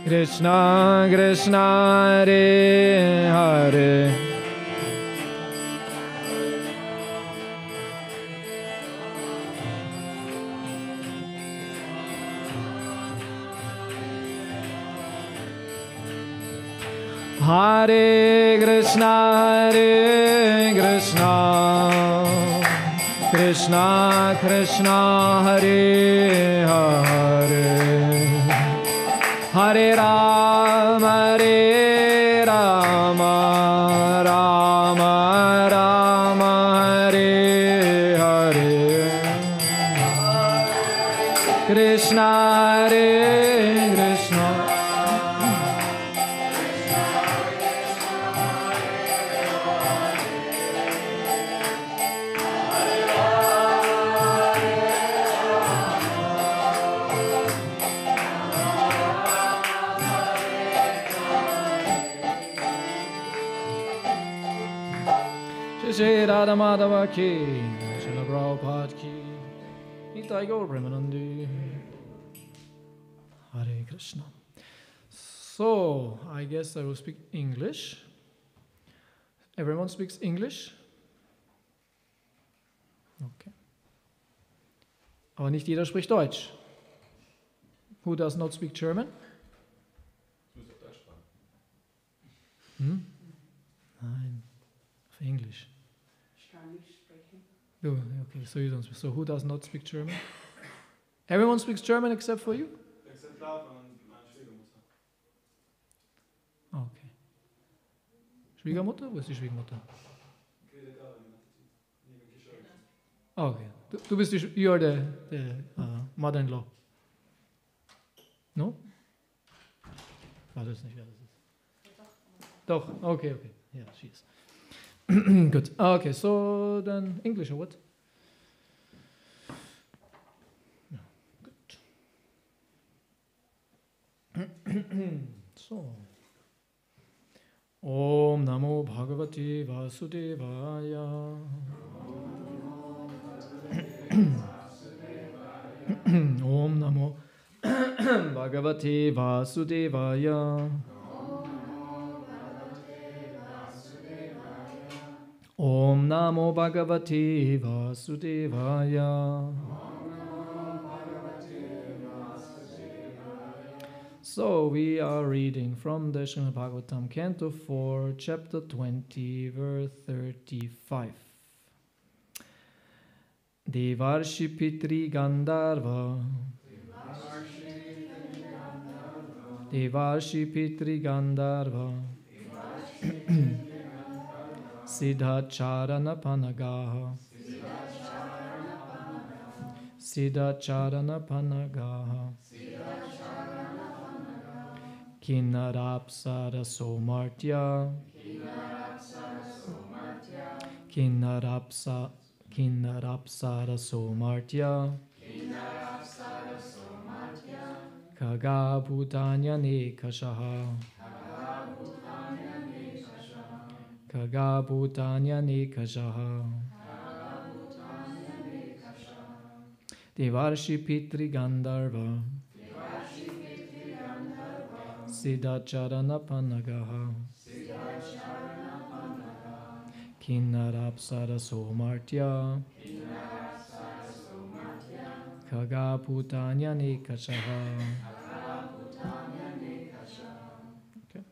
Krishna Krishna Hare Hare Hare Krishna Krishna Krishna Hare Hare Hare Rama Rama Rama Hare Hare Krishna Krishna Shri Radha Madhava ki, Srila Prabhupada ki, Nitai Gaur Premanandi. Hare Krishna. So, I guess I will speak English. Everyone speaks English? Okay. Aber nicht jeder spricht Deutsch. Who does not speak German? Du musst auf Deutsch sprechen. Nein, auf Englisch. Oh, okay, so you don't speak. So who does not speak German? Everyone speaks German except for you? Exemplar von meiner Schwiegermutter. Okay. Schwiegermutter? Wo ist die Schwiegermutter? Okay. Du bist you are the mother-in-law. No? Warte, das nicht, wer das ist. Doch, okay. Yeah, she is. Good. Okay, so then English or what? No, good. So. Om Namo Bhagavate Vasudevaya. Om Namo Bhagavate Vasudevaya. Om Namo Bhagavate Vasudevaya. So we are reading from the Śrīmad-Bhāgavatam, Canto 4, Chapter 20, verse 35. Devarshi Pitri Gandharva. Devarshi Pitri Gandharva. Siddhacharana Panagaha. Siddhacharana Panagaha. Kinnarapsara Somartya. Kinnarapsara Somartya. Kagabhutanya Nekashaha. Kagabhutanya Nekashaha. Devarshi Pitri Gandharva. Siddhacharana Panagaha. Kinnarapsara Somartya. Kagabhutanya Nekashaha. Okay.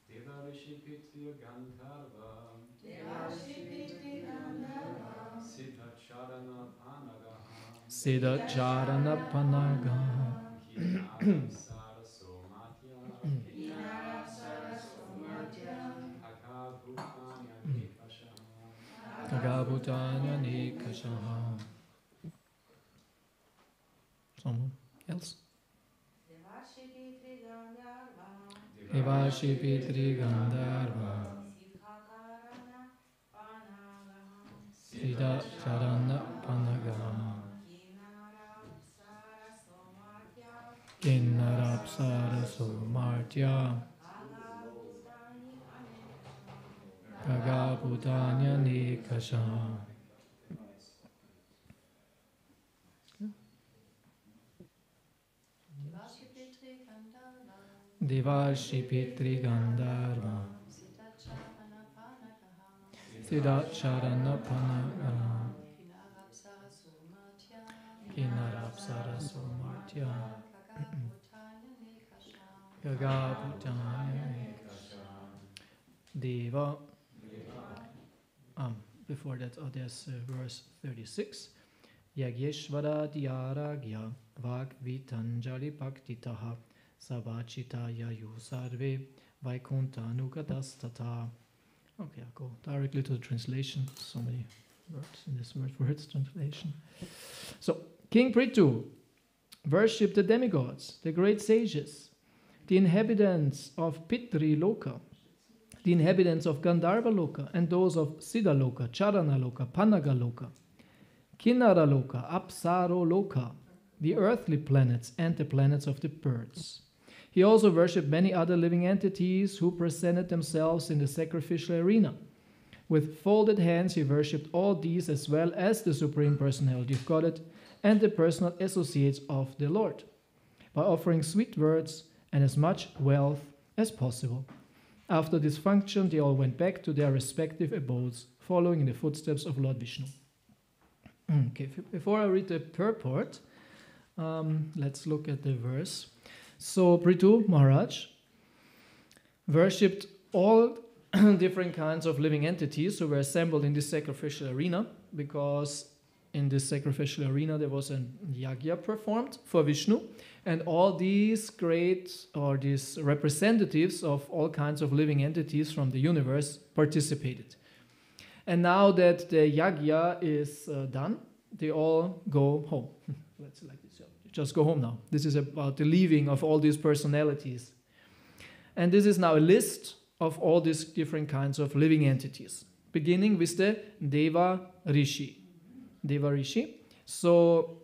Devarshi Pitri Gandharva. Siddhacharana Panagaha. Siddhacharana Panagaha. Kagabhutanya Nekashaha. Someone else? Devarshi Pitri Gandharva. Siddhacharana Panagaha. Kinnarapsara Somartya. Kagabhutanya Nekashaha. Devarshi Pitri Gandharva Siddhacharana Panagana Kinarapsara Somartya Gagabhutanya Deva. Before that, there's verse 36. Yagyeshvara Dhyaragya Vagvitanjali Bhaktitaha Sabachita Yayu Sarve Vaikunthanugadastata. Okay, I'll go directly to the translation. So many words in this word for its translation. So, King Prithu worshipped the demigods, the great sages, the inhabitants of Pitri Loka, the inhabitants of Gandharva Loka, and those of Siddha Loka, Charana Loka, Panaga Loka, Kinnara Loka, Apsaro Loka, the earthly planets and the planets of the birds. He also worshipped many other living entities who presented themselves in the sacrificial arena. With folded hands he worshipped all these as well as the Supreme Personality of Godhead and the personal associates of the Lord, by offering sweet words and as much wealth as possible. After this function, they all went back to their respective abodes, following in the footsteps of Lord Vishnu. Okay, before I read the purport, let's look at the verse. So Prithu Maharaj worshipped all different kinds of living entities who were assembled in this sacrificial arena, because in this sacrificial arena there was a yagya performed for Vishnu, and all these these representatives of all kinds of living entities from the universe participated. And now that the yagya is done, they all go home. Let's say like this. Just go home now. This is about the leaving of all these personalities. And this is now a list of all these different kinds of living entities, beginning with the Deva Rishi. Deva Rishi. So,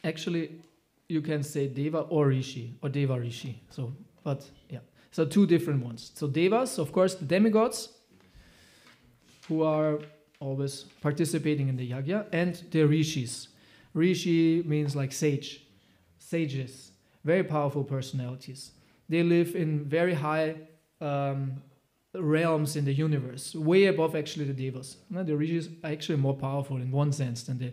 actually, you can say Deva or Rishi, or Deva Rishi. So, but yeah. So, two different ones. So, Devas, of course, the demigods, who are always participating in the yagya, and the Rishis. Rishi means like sage, sages, very powerful personalities. They live in very high realms in the universe, way above actually the Devas. The Rishis are actually more powerful in one sense than the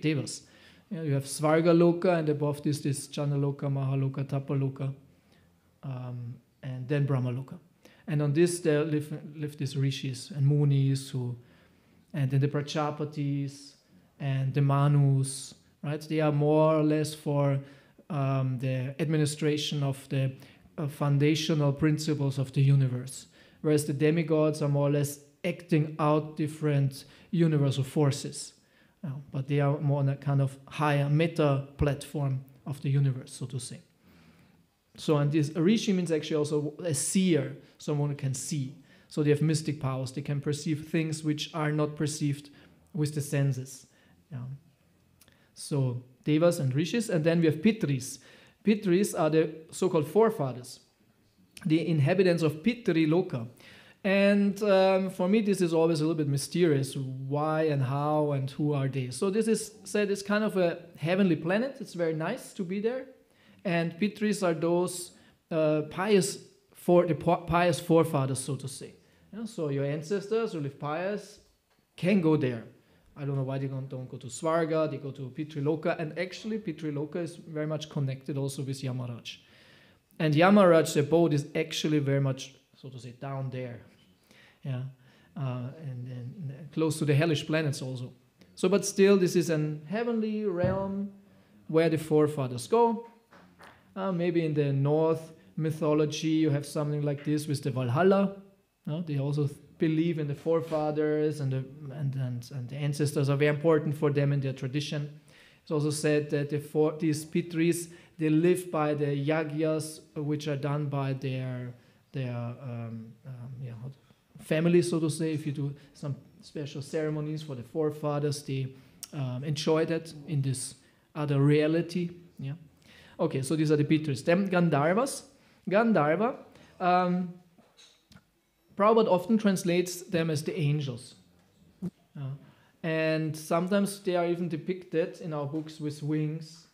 Devas. You have Svarga Loka, and above this Chanaloka, Mahaloka, Tapaloka, and then Brahma Loka. And on this there live these Rishis and Munis, and then the Prajapatis, and the Manus, right? They are more or less for the administration of the foundational principles of the universe, whereas the demigods are more or less acting out different universal forces. But they are more on a kind of higher meta platform of the universe, so to say. So, and this Rishi means actually also a seer, someone who can see. So they have mystic powers. They can perceive things which are not perceived with the senses. So Devas and Rishis, and then we have Pitris. Pitris are the so-called forefathers, the inhabitants of Pitri Loka. And for me, this is always a little bit mysterious. Why and how and who are they? So this is said it's kind of a heavenly planet. It's very nice to be there. And Pitris are those pious forefathers, so to say. So your ancestors who live pious can go there. I don't know why they don't go to Svarga, they go to Pitriloka, and actually Pitriloka is very much connected also with Yamaraj. And Yamaraj's abode is actually very much, so to say, down there. And close to the hellish planets also. So, but still, this is an heavenly realm where the forefathers go. Maybe in the North mythology you have something like this with the Valhalla. They also believe in the forefathers, and the ancestors are very important for them in their tradition. It's also said that these Pitris, they live by the yagyas, which are done by their family, so to say. If you do some special ceremonies for the forefathers, they enjoy that in this other reality. Yeah. Okay, so these are the Pitris. Then Gandharvas. Gandharva. Prabhupada often translates them as the angels. And sometimes they are even depicted in our books with wings.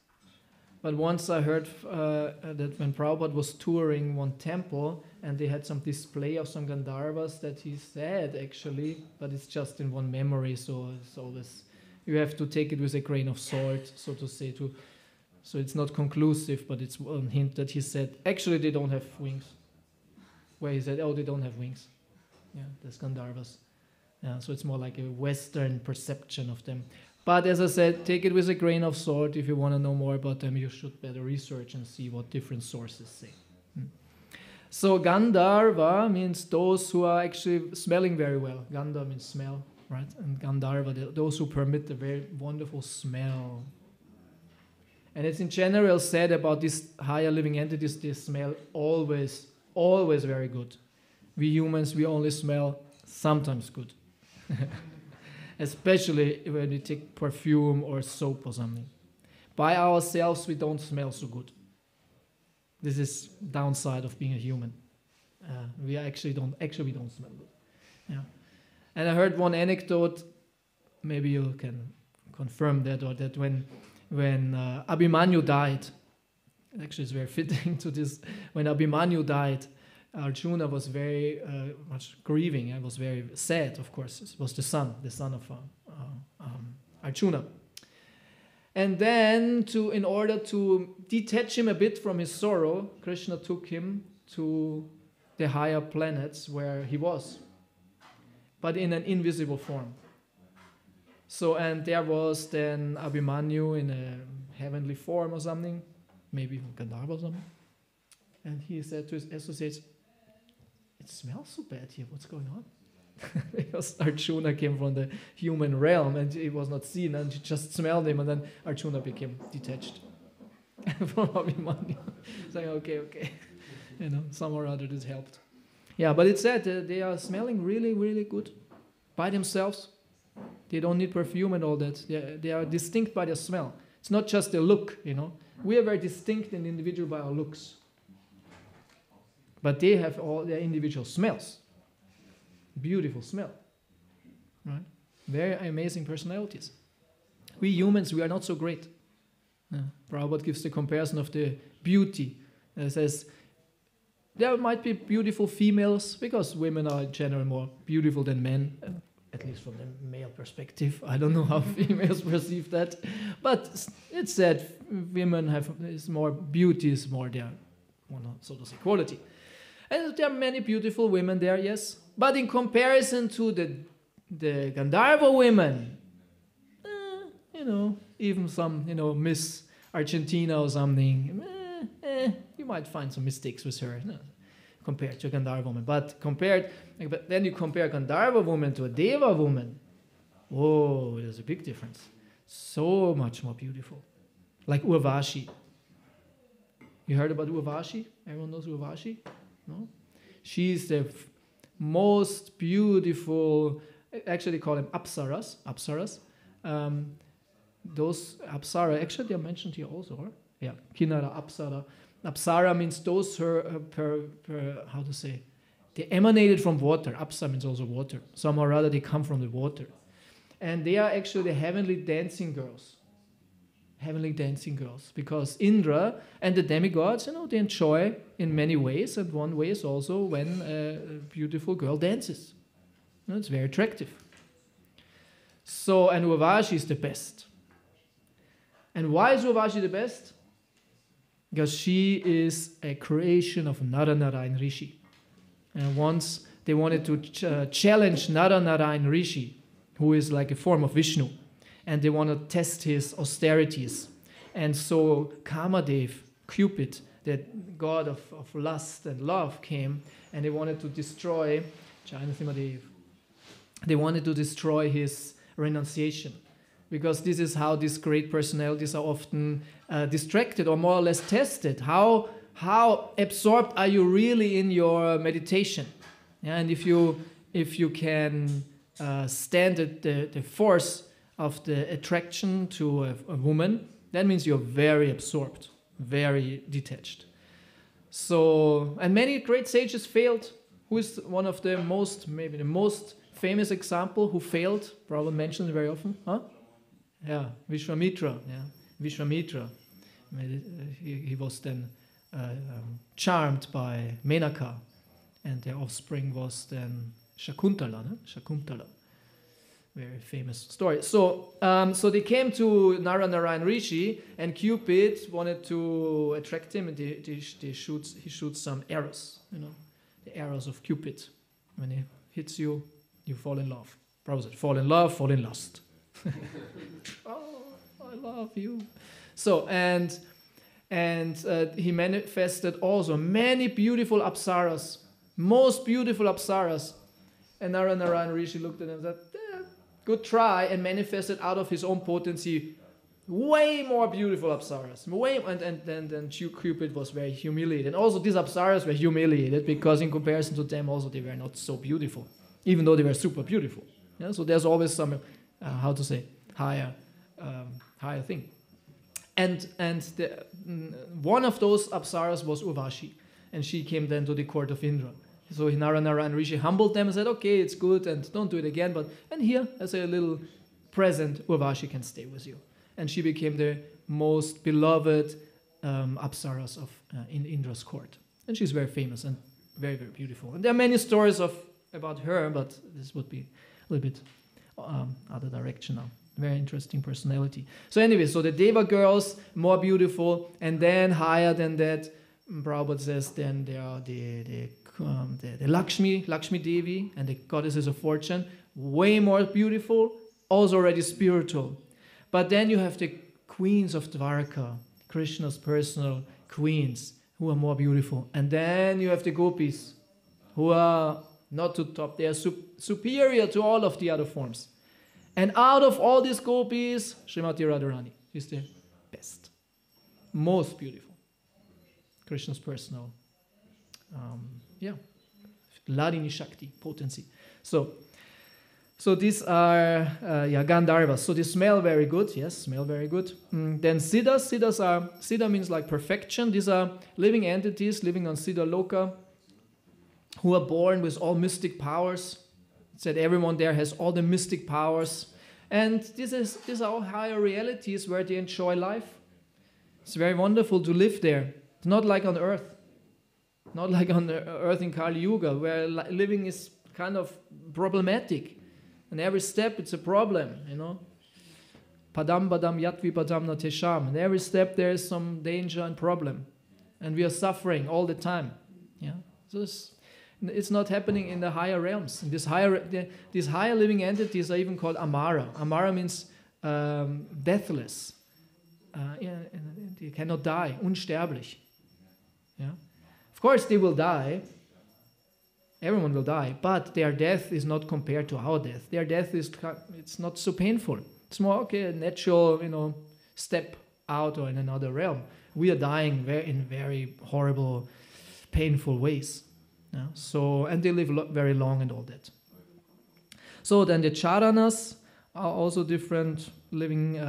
But once I heard that when Prabhupada was touring one temple and they had some display of some Gandharvas that he said actually, but it's just in one memory, so it's always, you have to take it with a grain of salt, so to say, so it's not conclusive, but it's one hint that he said, actually they don't have wings. Where he said, oh, they don't have wings. Yeah, there's Gandharvas. Yeah, so it's more like a Western perception of them. But as I said, take it with a grain of salt. If you want to know more about them, you should better research and see what different sources say. So Gandharva means those who are actually smelling very well. Gandha means smell, right? And Gandharva, those who permit a very wonderful smell. And it's in general said about these higher living entities, they smell always very good. We humans, we only smell sometimes good. Especially when we take perfume or soap or something. By ourselves, we don't smell so good. This is downside of being a human. We don't smell good. Yeah. And I heard one anecdote, maybe you can confirm that, or that when Abhimanyu died, actually it's very fitting to this, when Abhimanyu died, Arjuna was very much grieving and was very sad, of course. It was the son of Arjuna. And then, in order to detach him a bit from his sorrow, Krishna took him to the higher planets where he was, but in an invisible form. So, and there was then Abhimanyu in a heavenly form or something, maybe Gandharva or something. And he said to his associates, it smells so bad here, what's going on? Because Arjuna came from the human realm and he was not seen, and he just smelled him, and then Arjuna became detached from Abhimanyu. Saying, okay. Some or other this helped. Yeah, but it said they are smelling really, really good by themselves. They don't need perfume and all that. They are distinct by their smell. It's not just their look, We are very distinct and individual by our looks. But they have all their individual smells. Beautiful smell. Right? Very amazing personalities. We humans, we are not so great. Prabhupada gives the comparison of the beauty. It says, there might be beautiful females, because women are in general more beautiful than men, at least from the male perspective. I don't know how females perceive that. But it's said women have more beauty, is more their, so to say, quality. And there are many beautiful women there, yes. But in comparison to the Gandharva women, even some, Miss Argentina or something, you might find some mistakes with her compared to a Gandharva woman. But then you compare Gandharva woman to a Deva woman. Whoa, there's a big difference. So much more beautiful. Like Urvashi. You heard about Urvashi? Everyone knows Urvashi? No? She's the most beautiful, actually they call them Apsaras. Those Apsara, actually they are mentioned here also, or? Yeah, Kinara, Apsara. Apsara means those how to say, they emanated from water. Apsara means also water. Some or other they come from the water. And they are actually the heavenly dancing girls. Because Indra and the demigods, they enjoy in many ways, and one way is also when a beautiful girl dances. It's very attractive. So, and Urvashi is the best. And why is Urvashi the best? Because she is a creation of Naranarayan Rishi. And once they wanted to challenge Naranarayan Rishi, who is like a form of Vishnu, and they want to test his austerities. And so Kamadev, Cupid, the god of lust and love, came, and they wanted to destroy They wanted to destroy his renunciation, because this is how these great personalities are often distracted or more or less tested. How absorbed are you really in your meditation? And if you can stand the force of the attraction to a woman, that means you're very absorbed, very detached. So, and many great sages failed. Who is one of the maybe the most famous example who failed? Prabhupada mentioned very often. Huh? Yeah, Vishwamitra. Yeah, Vishwamitra. he was then charmed by Menaka, and their offspring was then Shakuntala. No? Shakuntala, very famous story. So they came to Narayan Rishi, and Cupid wanted to attract him, and he shoots some arrows, the arrows of Cupid. When he hits you, you fall in love. Prabhu said, fall in love, fall in lust. Oh, I love you. So, and he manifested also many beautiful apsaras, most beautiful apsaras. And Narayan Rishi looked at him and said, good try, and manifested out of his own potency way more beautiful apsaras. And then Cupid was very humiliated. And also these apsaras were humiliated because in comparison to them also they were not so beautiful, even though they were super beautiful. Yeah? So there's always some, higher thing. And one of those apsaras was Urvashi, and she came then to the court of Indra. So Narayan Rishi humbled them and said, okay, it's good, and don't do it again, and here, as a little present, Urvashi can stay with you. And she became the most beloved apsaras in Indra's court. And she's very famous and very, very beautiful. And there are many stories about her, but this would be a little bit other direction now. Very interesting personality. So anyway, so the Deva girls, more beautiful, and then higher than that, Prabhupada says, then there are the Lakshmi Devi, and the goddesses of fortune, way more beautiful, also already spiritual. But then you have the queens of Dwarka, Krishna's personal queens, who are more beautiful. And then you have the gopis, who are not too top, they are superior to all of the other forms. And out of all these gopis, Srimati Radharani is the best, most beautiful. Krishna's personal, Ladini Shakti, potency. So these are Gandharvas. So they smell very good. Yes, smell very good. Then Siddhas. Siddha means like perfection. These are living entities living on Siddha Loka, who are born with all mystic powers. It said everyone there has all the mystic powers. And these are all higher realities where they enjoy life. It's very wonderful to live there. It's not like on earth. Not like on earth in Kali Yuga, where living is kind of problematic. And every step it's a problem, Padam badam yatvi padam na tesham. And every step there is some danger and problem. And we are suffering all the time. Yeah. So it's not happening in the higher realms. And these higher living entities are even called Amara. Amara means deathless. They cannot die, unsterblich. Yeah. Of course they will die. Everyone will die, but their death is not compared to our death. Their death it's not so painful. It's more a natural, step out or in another realm. We are dying in very horrible, painful ways. Yeah? So, and they live very long and all that. So then the Charanas are also different living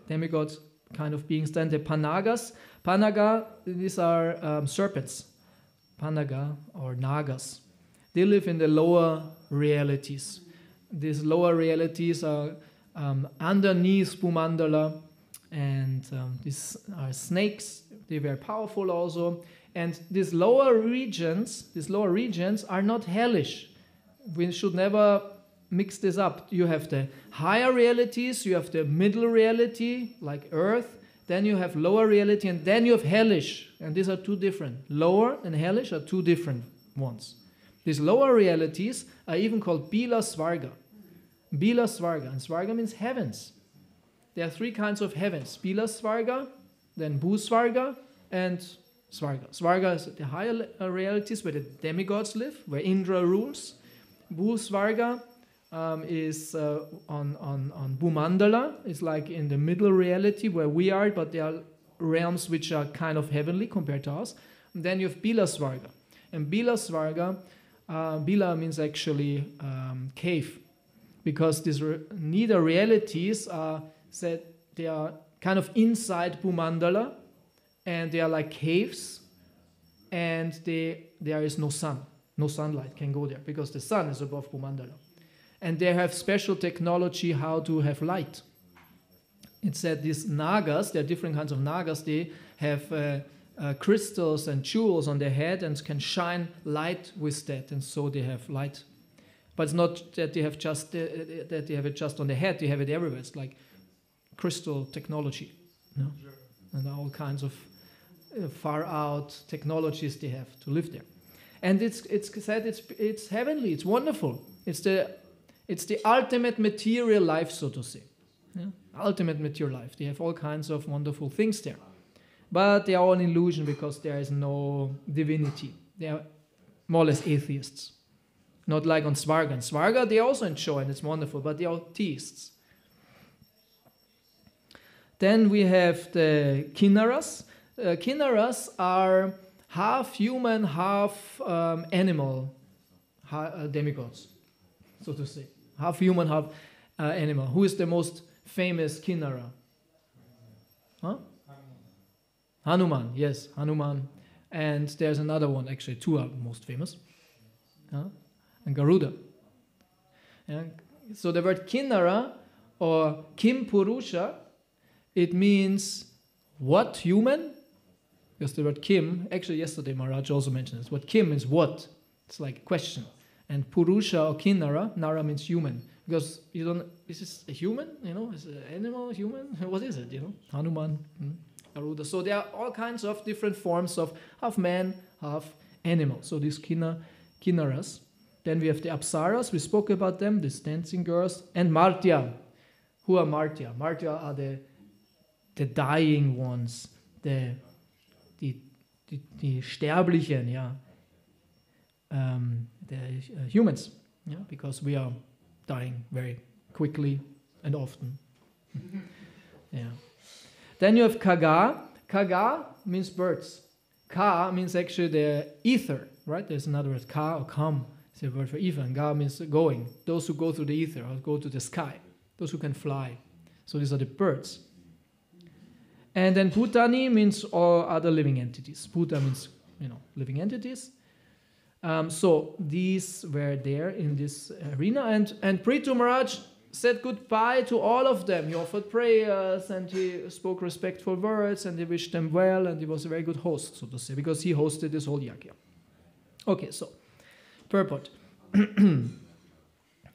demigods kind of beings. Then the Panagas. Panaga, these are serpents. Panaga or Nagas. They live in the lower realities. These lower realities are underneath Bhumandala, and these are snakes. They're very powerful also. And these lower regions are not hellish. We should never mix this up. You have the higher realities, you have the middle reality, like earth, then you have lower reality, and then you have hellish. And these are two different. Lower and hellish are two different ones. These lower realities are even called Bila Svarga. Bila Svarga. And Svarga means heavens. There are three kinds of heavens. Bila Svarga, then Bhusvarga, and Svarga. Svarga is the higher realities where the demigods live, where Indra rules. Bhusvarga is on Bhumandala. It's like in the middle reality where we are, but there are realms which are kind of heavenly compared to us. And then you have Bila Svarga. And Bila Svarga, Bila means actually cave, because these neither realities are said they are kind of inside Bhumandala, and they are like caves, and there is no sun. No sunlight can go there because the sun is above Bhumandala. And they have special technology how to have light it said these nagas, there are different kinds of nagas, they have crystals and jewels on their head and can shine light with that, and so they have light. But it's not that they have just that they have it just on the head; they have it everywhere. It's like crystal technology, you know? And all kinds of far out technologies they have to live there. And it's said it's heavenly, it's wonderful. It's the ultimate material life, so to say. Yeah? Ultimate material life. They have all kinds of wonderful things there. But they are all an illusion because there is no divinity. They are more or less atheists. Not like on Svarga. And Svarga they also enjoy and it's wonderful, but they are theists. Then we have the Kinnaras. Kinnaras are half human, half animal demigods, so to say. Half human, half animal. Who is the most famous Kinnara? Huh? Hanuman, yes, Hanuman. And there's another one, actually, two are most famous. And Garuda. Yeah. So the word Kinnara or Kim Purusha, it means what human? Because the word Kim, actually yesterday Maharaj also mentioned this. What Kim means what? It's like a question. And Purusha or Kinnara, Nara means human. Because you don't, is this a human? You know, is it an animal, human? What is it? You know, Hanuman, Garuda. So there are all kinds of different forms of half man, half animal. So these Kinnaras. Then we have the Apsaras, we spoke about them, these dancing girls, and Martya. Who are Martya? Martya are the dying ones, the Sterblichen, yeah, the humans, yeah, because we are dying very quickly and often. Yeah. Then you have Kaga. Kaga means birds. Ka means actually the ether, right? There's another word, Ka or Kam. It's a word for ether. And Ga means going. Those who go through the ether or go to the sky. Those who can fly. So these are the birds. And then Bhutani means all other living entities. Bhuta means, living entities. So these were there in this arena. And Prithu Maharaj said goodbye to all of them. He offered prayers and he spoke respectful words and he wished them well, and he was a very good host, so to say, because he hosted this whole yajna. Okay, so purport.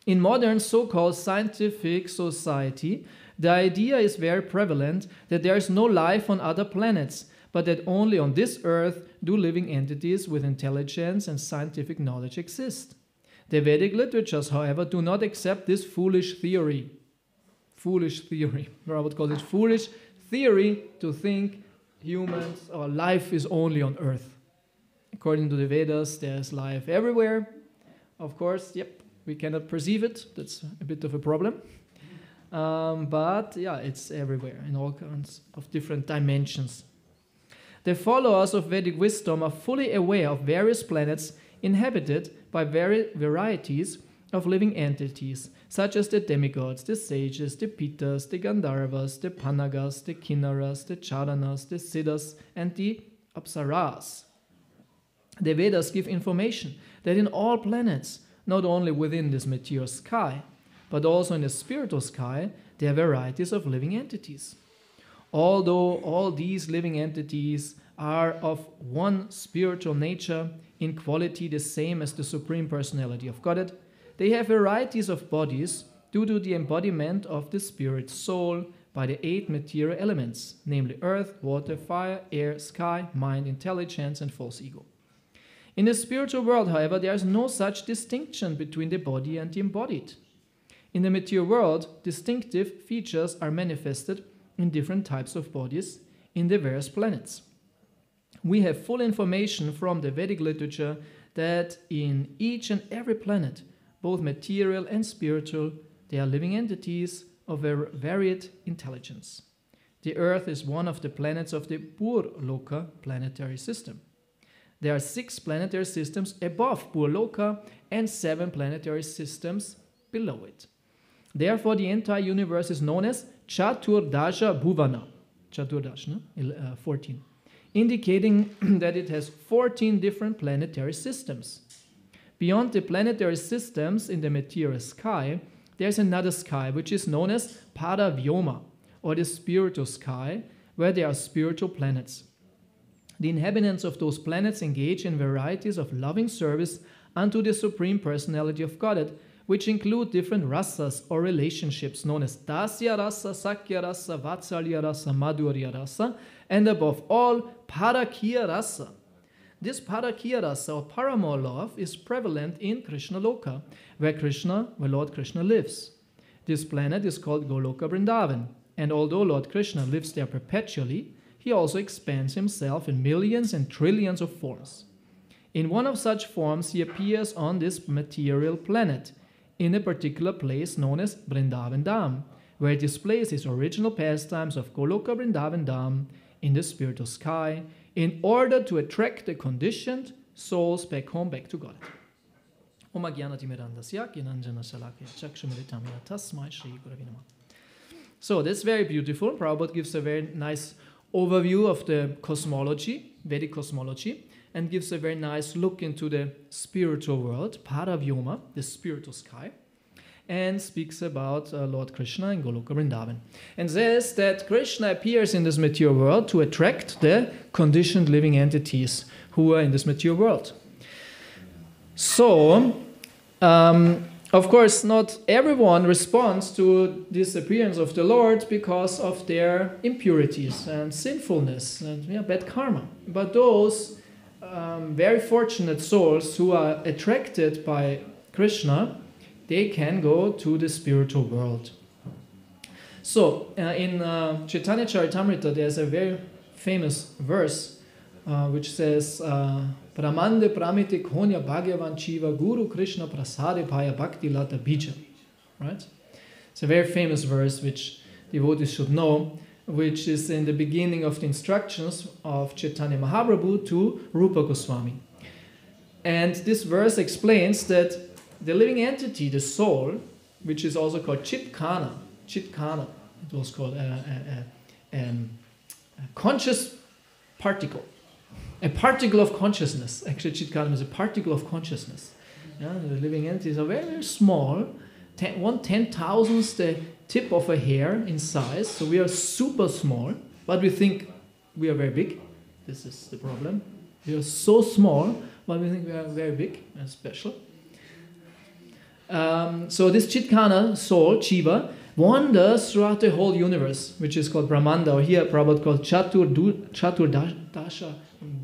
In modern so-called scientific society, the idea is very prevalent that there is no life on other planets, but that only on this earth do living entities with intelligence and scientific knowledge exist. The Vedic literatures, however, do not accept this foolish theory. Foolish theory. Or I would call it foolish theory to think humans or life is only on earth. According to the Vedas, there's life everywhere. Of course, we cannot perceive it. That's a bit of a problem. But yeah, it's everywhere in all kinds of different dimensions. The followers of Vedic wisdom are fully aware of various planets inhabited by varieties of living entities, such as the demigods, the sages, the Pitas, the Gandharvas, the Panagas, the Kinnaras, the Charanas, the Siddhas, and the Apsaras. The Vedas give information that in all planets, not only within this material sky, but also in the spiritual sky, there are varieties of living entities. Although all these living entities are of one spiritual nature, in quality the same as the Supreme Personality of Godhead, they have varieties of bodies due to the embodiment of the spirit soul by the 8 material elements, namely earth, water, fire, air, sky, mind, intelligence, and false ego. In the spiritual world, however, there is no such distinction between the body and the embodied. In the material world, distinctive features are manifested in different types of bodies in the various planets. We have full information from the Vedic literature that in each and every planet, both material and spiritual, there are living entities of a varied intelligence. The Earth is one of the planets of the Purloka planetary system. There are 6 planetary systems above Purloka and 7 planetary systems below it. Therefore, the entire universe is known as Chaturdasha Bhuvana, 14, indicating that it has 14 different planetary systems. Beyond the planetary systems in the material sky, there is another sky which is known as Paravyoma, or the spiritual sky, where there are spiritual planets. The inhabitants of those planets engage in varieties of loving service unto the Supreme Personality of Godhead, which include different rasas or relationships known as Dasya rasa, Sakya rasa, Vatsalya rasa, Madhurya rasa, and above all, Parakya rasa. This Parakya rasa or paramour love is prevalent in Krishna Loka, where Lord Krishna lives. This planet is called Goloka Vrindavan, and although Lord Krishna lives there perpetually, he also expands himself in millions and trillions of forms. In one of such forms, he appears on this material planet, in a particular place known as Vrindavan Dham, where he displays his original pastimes of Goloka Vrindavan Dham in the spiritual sky, in order to attract the conditioned souls back home, back to God. Homa Yajna. So that's very beautiful. Prabhupada gives a very nice overview of the cosmology, Vedic cosmology, and gives a very nice look into the spiritual world, Paravyoma, the spiritual sky, and speaks about Lord Krishna in Goloka Vrindavan. And says that Krishna appears in this material world to attract the conditioned living entities who are in this material world. So, of course, not everyone responds to this appearance of the Lord because of their impurities and sinfulness and bad karma. But those very fortunate souls who are attracted by Krishna, they can go to the spiritual world. So, in Chaitanya Charitamrita, there's a very famous verse which says, Pramande pramite konya bhagavan chiva guru Krishna prasade paya bhakti lata bija. Right? It's a very famous verse which devotees should know, which is in the beginning of the instructions of Chaitanya Mahaprabhu to Rupa Goswami. And this verse explains that the living entity, the soul, which is also called Chitkana, it was called a conscious particle, a particle of consciousness. Actually, Chitkana is a particle of consciousness. Yeah, the living entities are very, very small, 1/10,000th the tip of a hair in size, so we are super small, but we think we are very big. This is the problem. We are so small, but we think we are very big and special. So this Chitkana soul, Chiva, wanders throughout the whole universe, which is called Brahmanda, or here Prabhupada called Chaturdasha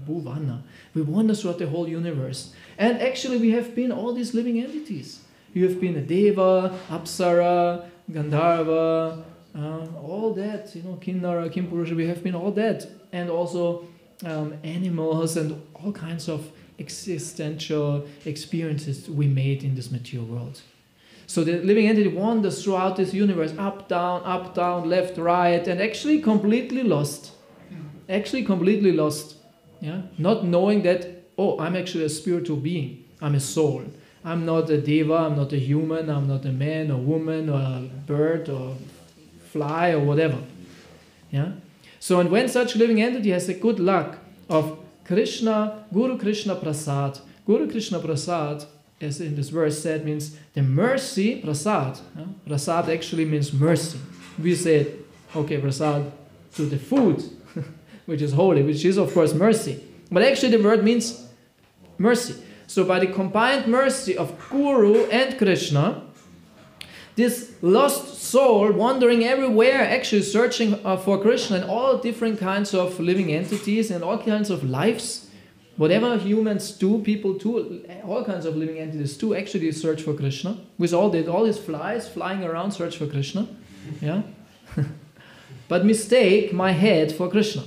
Bhuvana. We wander throughout the whole universe. And actually we have been all these living entities. You have been a Deva, Apsara, Gandharva, all that, Kinnara, Kimpurusha, we have been all that. And also animals and all kinds of existential experiences we made in this material world. So the living entity wanders throughout this universe, up, down, left, right, and actually completely lost. Yeah? Not knowing that, oh, I'm actually a spiritual being. I'm a soul. I'm not a deva, I'm not a human, I'm not a man or woman or a bird or fly or whatever. Yeah? So, and when such living entity has the good luck of Krishna, Guru Krishna Prasad. Guru Krishna Prasad, as in this verse said, means the mercy, Prasad. Prasad actually means mercy. We say, okay, Prasad to the food, which is holy, which is of course mercy. But actually the word means mercy. So by the combined mercy of Guru and Krishna, this lost soul wandering everywhere, actually searching for Krishna and all different kinds of living entities and all kinds of lives, whatever humans do, people do, all kinds of living entities do actually search for Krishna. With all these flies flying around, search for Krishna. Yeah? But mistake my head for Krishna.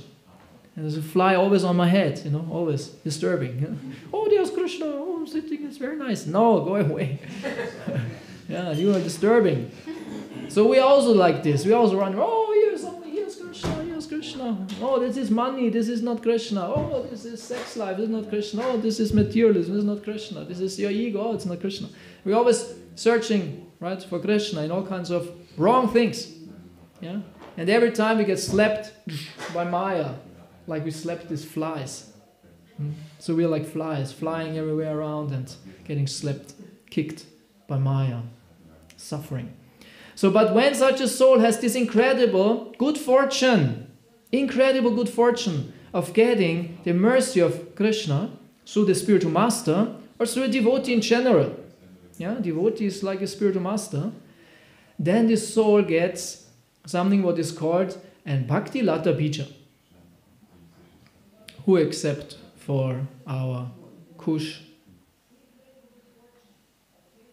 And there's a fly always on my head, always disturbing. Oh, there's Krishna, oh, I'm sitting, it's very nice. No, go away. Yeah, you are disturbing. So we also like this. We also run, oh, here's Krishna. Oh, this is money, this is not Krishna. Oh, this is sex life, this is not Krishna. Oh, this is materialism, this is not Krishna. This is your ego, oh, it's not Krishna. We're always searching, right, for Krishna in all kinds of wrong things. Yeah? And every time we get slapped by Maya, like we slapped these flies. So we're like flies, flying everywhere around and getting slapped, kicked by Maya, suffering. So, but when such a soul has this incredible good fortune of getting the mercy of Krishna through the spiritual master or through a devotee in general, yeah, devotee is like a spiritual master, then this soul gets something what is called an Bhakti Lata Bija. Who except for our Kush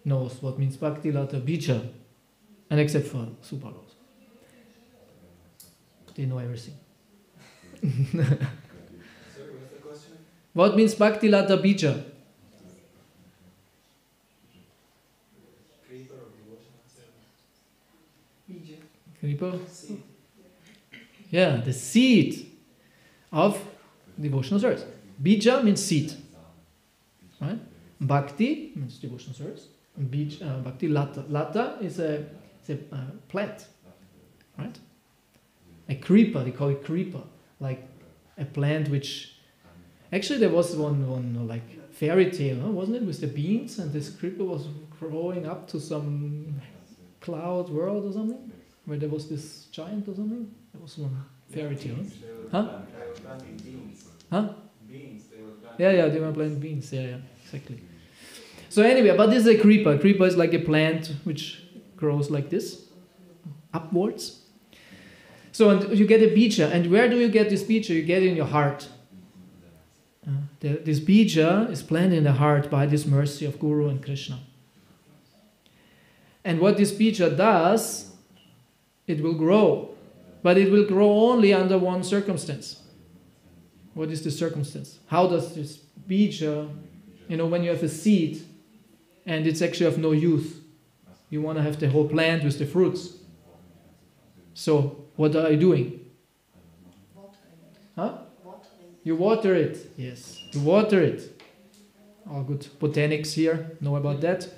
knows what means Bhakti Lata Bija, and except for Supalos. They know everything. Sorry, what's the question? What means Bhakti Lata Bija? Creeper or devotion? Creeper? Seed. Yeah, the seed of devotional service. Bija means seed. Right? Bhakti means devotional service. Bhakti Lata. Lata is a plant. Right? A creeper, they call it creeper. Like a plant which... Actually there was one like fairy tale, huh? Wasn't it? With the beans, and this creeper was growing up to some cloud world or something? Where there was this giant or something? There was one fairy tale. Huh? Planting beans. Huh? Beans, they were planting. Yeah, they were planting beans. Yeah, exactly. So anyway, but this is a creeper. A creeper is like a plant which grows like this, upwards. So and you get a bija. And where do you get this bija? You get it in your heart. This bija is planted in the heart by this mercy of Guru and Krishna. And what this bija does, it will grow. But it will grow only under one circumstance. What is the circumstance? How does this bija, when you have a seed and it's actually of no use, you want to have the whole plant with the fruits. So, what are you doing? Huh? You water it. Yes, you water it. All good botanics here know about that.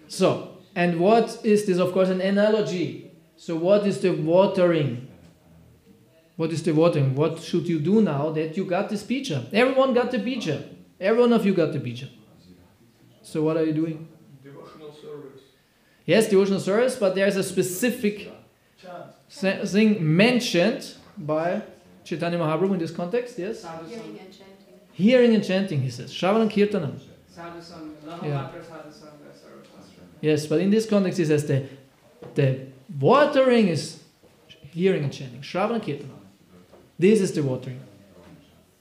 So, and what is this? Of course, an analogy. So, what is the watering? What is the watering? What should you do now that you got this bija? Everyone got the bija. Every one of you got the bija. So, what are you doing? Devotional service. Yes, devotional service, but there's a specific thing mentioned by Chaitanya Mahaprabhu in this context, yes? Hearing and chanting. Hearing and chanting, he says. Shravanam Kirtanam. Yeah. Yes, but in this context he says the watering is hearing and chanting. Shravanam Kirtanam. This is the watering.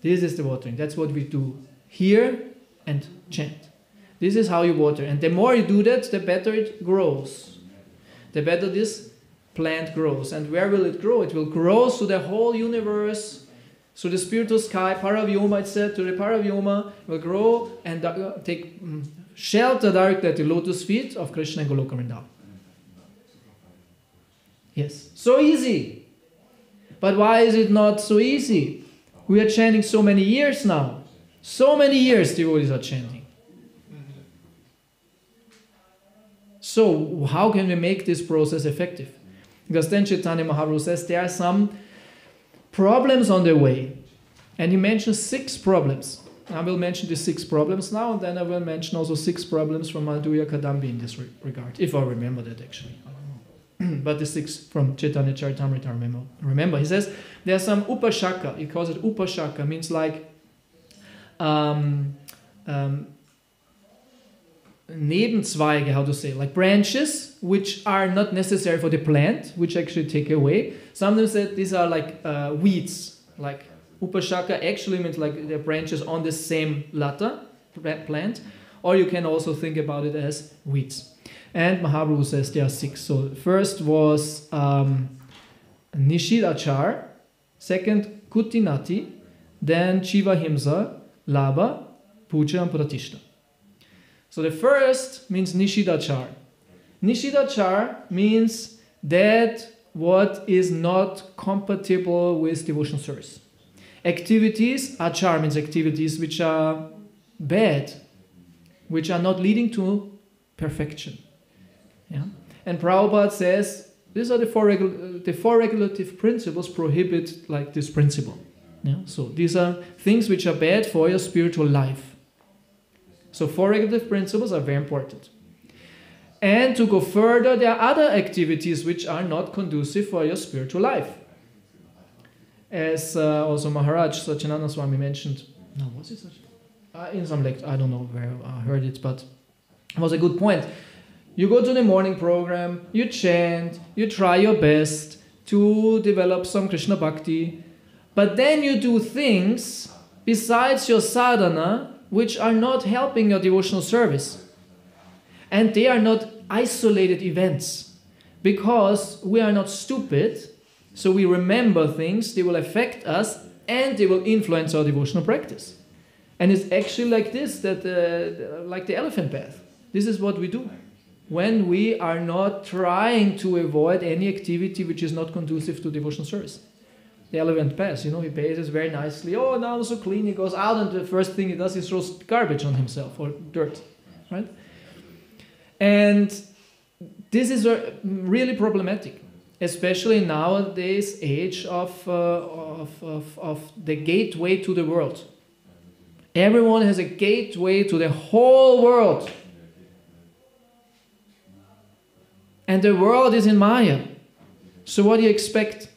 This is the watering. That's what we do. Hear and chant. This is how you water. And the more you do that, the better it grows. The better this plant grows. And where will it grow? It will grow through the whole universe, through the spiritual sky, Paravyoma, it said, to the Paravyoma, will grow and take shelter directly at the lotus feet of Krishna and Goloka Vrindavan. Yes, so easy. But why is it not so easy? We are chanting so many years now. So many years devotees are chanting. So how can we make this process effective? Because then Chaitanya Mahaprabhu says there are some problems on the way. And he mentions 6 problems. I will mention the 6 problems now, and then I will mention also 6 problems from Madhurya Kadambi in this regard, if I remember that actually. I don't know. But the 6 from Chaitanya Charitamrita, remember. He says there are some upashaka. He calls it upashaka, means like Nebenzweige, how to say, like branches which are not necessary for the plant, which actually take away. Sometimes these are like weeds, like upashaka actually means like the branches on the same lata plant, or you can also think about it as weeds. And Mahaprabhu says there are 6. So first was Nishidachar, second Kutinati, then Chivahimsa, Laba, Puja and Pratishta. So the first means Nishidachar. Nishidachar means that what is not compatible with devotional service. Activities, achar means activities which are bad, which are not leading to perfection. Yeah? And Prabhupada says, these are the four regulative principles prohibit like this principle. Yeah? So these are things which are bad for your spiritual life. So 4 regulative principles are very important. And to go further, there are other activities which are not conducive for your spiritual life. As also Maharaj Satyananda Swami mentioned, no, was it such? In some lecture, I don't know where I heard it, but it was a good point. You go to the morning program, you chant, you try your best to develop some Krishna Bhakti, but then you do things besides your sadhana which are not helping your devotional service. And they are not isolated events, because we are not stupid, so we remember things, they will affect us, and they will influence our devotional practice. And it's actually like this, like the elephant bath. This is what we do when we are not trying to avoid any activity which is not conducive to devotional service. The elephant bath, he bathes very nicely. Oh, now I'm so clean. He goes out, and the first thing he does is throws garbage on himself or dirt, right? And this is really problematic, especially nowadays age of the gateway to the world. Everyone has a gateway to the whole world. And the world is in Maya. So what do you expect?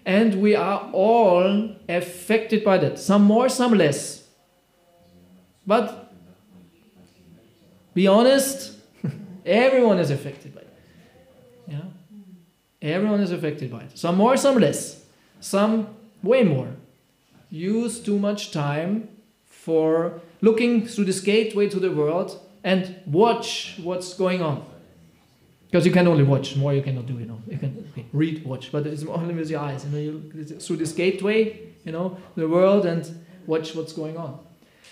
And we are all affected by that. Some more, some less. But be honest, everyone is affected by it. Yeah? Everyone is affected by it. Some more, some less. Some way more. Use too much time for looking through this gateway to the world and watch what's going on. Because you can only watch, more you cannot do, You can read, watch, but it's only with your eyes. Through this gateway, the world, and watch what's going on.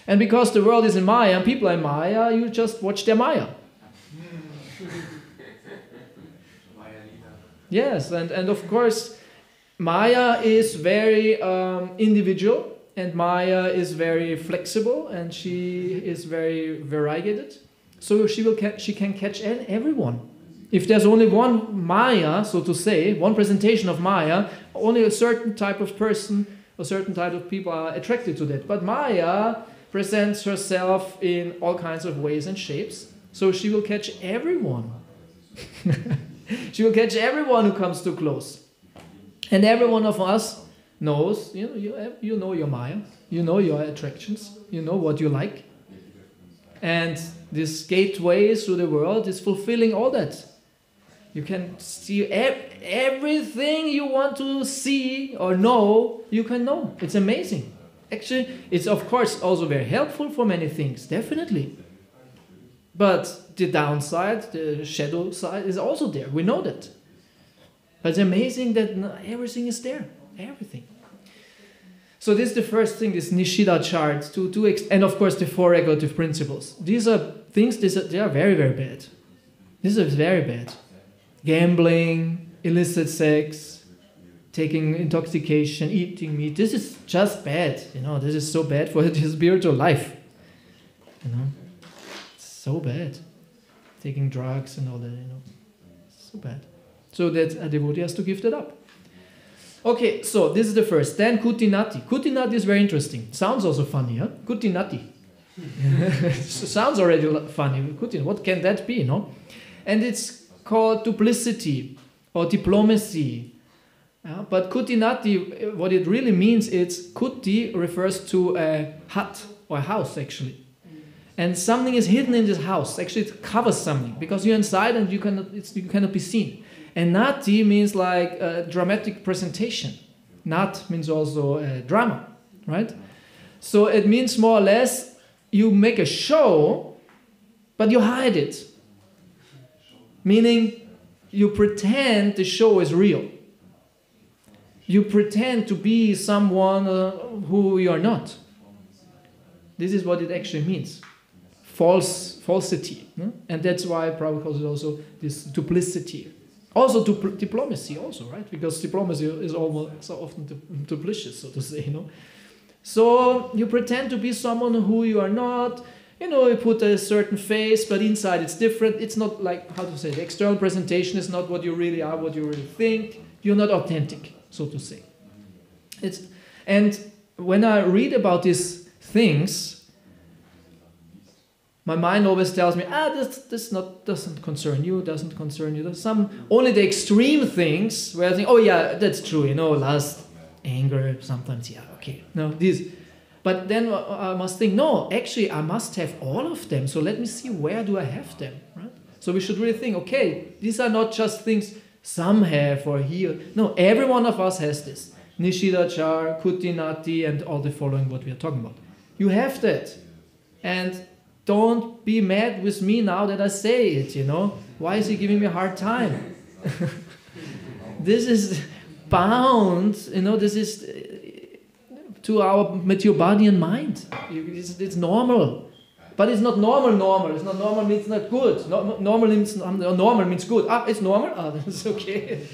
And because the world is in Maya and people are in Maya, you just watch their Maya. Yes, and of course, Maya is very individual, and Maya is very flexible, and she is very variegated. So she can catch everyone. If there's only one Maya, so to say, one presentation of Maya, only a certain type of person, a certain type of people are attracted to that. But Maya presents herself in all kinds of ways and shapes, so she will catch everyone. She will catch everyone who comes too close. And every one of us knows, you know your Maya, you know your attractions, you know what you like. And this gateway through the world is fulfilling all that. You can see everything you want to see or know, you can know. It's amazing. Actually, it's of course also very helpful for many things, definitely. But the downside, the shadow side is also there. We know that. But it's amazing that everything is there. Everything. So this is the first thing, this Nishida chart, and of course the four regulative principles. These are things, they are very, very bad. This is very bad. Gambling, illicit sex, taking intoxication, eating meat. This is just bad. This is so bad for the spiritual life. It's so bad. Taking drugs and all that, so bad. So that a devotee has to give that up. Okay, so this is the first. Then Kutinati. Kutinati is very interesting. Sounds also funny, huh? Kutinati. Sounds already funny. Kutin, what can that be, no? And it's called duplicity or diplomacy. But Kutinati, what it really means is, Kuti refers to a hut or a house actually. And something is hidden in this house. Actually it covers something because you're inside and you cannot be seen. And Nati means like a dramatic presentation. Nat means also drama, right? So it means more or less you make a show, but you hide it. Meaning you pretend the show is real. You pretend to be someone who you are not. This is what it actually means. Falsity. And that's why Prabhu calls it also this duplicity. Also diplomacy also, right? Because diplomacy is almost so often duplicitous, so to say, So you pretend to be someone who you are not. You put a certain face, but inside it's different. It's not like, how to say, the external presentation is not what you really are, what you really think. You're not authentic, so to say. And when I read about these things, My mind always tells me, this doesn't concern you, doesn't concern you. There's only the extreme things where I think, oh yeah, that's true, lust, anger, sometimes, yeah, okay. No, these. But then I must think, no, actually I must have all of them. So let me see, where do I have them, right? So we should really think, okay, these are not just things some have or here. No, every one of us has this. Nishidachar, Kutinati, and all the following what we are talking about. You have that. And don't be mad with me now that I say it, Why is he giving me a hard time? This is bound, this is to our mature body and mind. It's normal. But it's not normal. It's not normal means not good. Normal means good. It's normal? That's okay.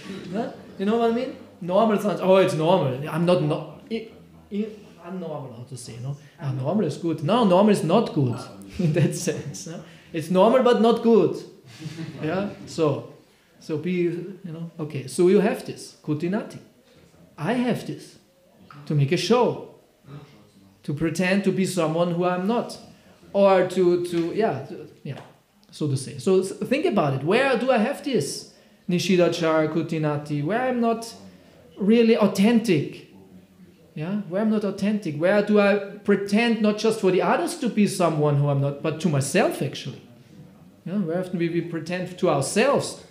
You know what I mean? Normal sounds, it's normal. I'm not unnormal, how to say, normal is good. No, normal is not good in that sense. It's normal but not good. Yeah? So be, okay. So you have this, Kutinati. I have this. To make a show. To pretend to be someone who I'm not. Or so to say. So think about it. Where do I have this? Nishidachar, Kutinati. Where I'm not really authentic. Yeah? Where I'm not authentic. Where do I pretend not just for the others to be someone who I'm not, but to myself actually. Yeah? Where often we pretend to ourselves.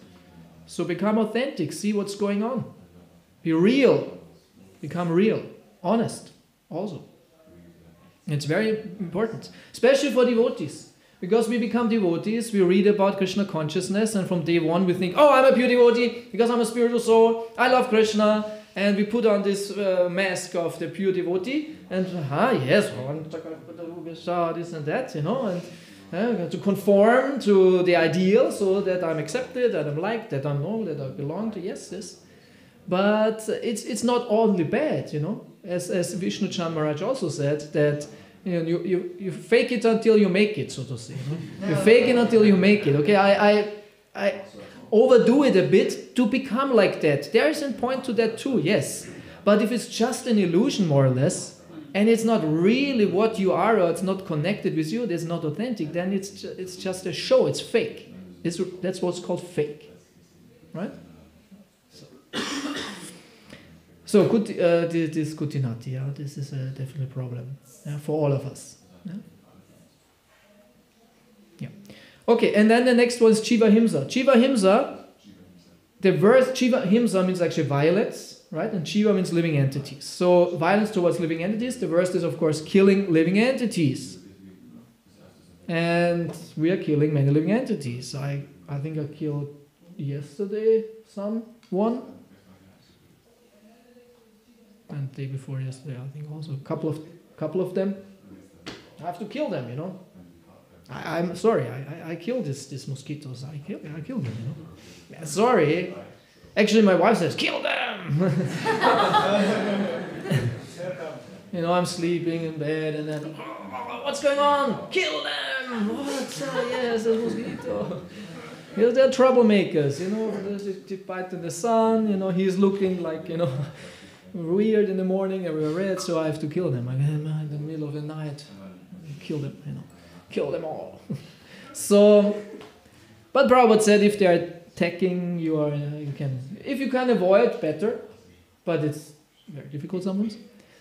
So become authentic. See what's going on. Be real. Become real. Honest also. It's very important. Especially for devotees. Because we become devotees, we read about Krishna consciousness, and from day one we think, I'm a pure devotee because I'm a spiritual soul, I love Krishna, and we put on this mask of the pure devotee, and yes, this and that, and to conform to the ideal so that I'm accepted, that I'm liked, that I'm known, that I belong to, yes. But it's not only bad, as Vishnu Chan Maharaj also said, that you fake it until you make it, so to say. You fake it until you make it. Okay, I overdo it a bit to become like that. There is a point to that too, yes. But if it's just an illusion, more or less, and it's not really what you are, or it's not connected with you, it's not authentic, then it's just a show. It's fake. That's what's called fake, right? So this Kutinati, this is definitely a problem for all of us. Yeah. Okay, and then the next one is Chiva Himsa. Chiva Himsa, the verse Chiva Himsa means actually violence, right? And Chiva means living entities. So violence towards living entities. The verse is of course killing living entities. And we are killing many living entities. I think I killed yesterday someone. And the day before yesterday, I think also a couple of them. I have to kill them, I'm sorry, I killed these mosquitoes. I killed them, Yeah, sorry. Actually, my wife says, kill them! I'm sleeping in bed and then, what's going on? Kill them! What? Yes, a mosquito. They're troublemakers, they bite in the sun, he's looking like, weird in the morning, and we are red, so I have to kill them. In the middle of the night, kill them, kill them all. So, but Prabhupada said if they are attacking you, if you can avoid, better, but it's very difficult sometimes.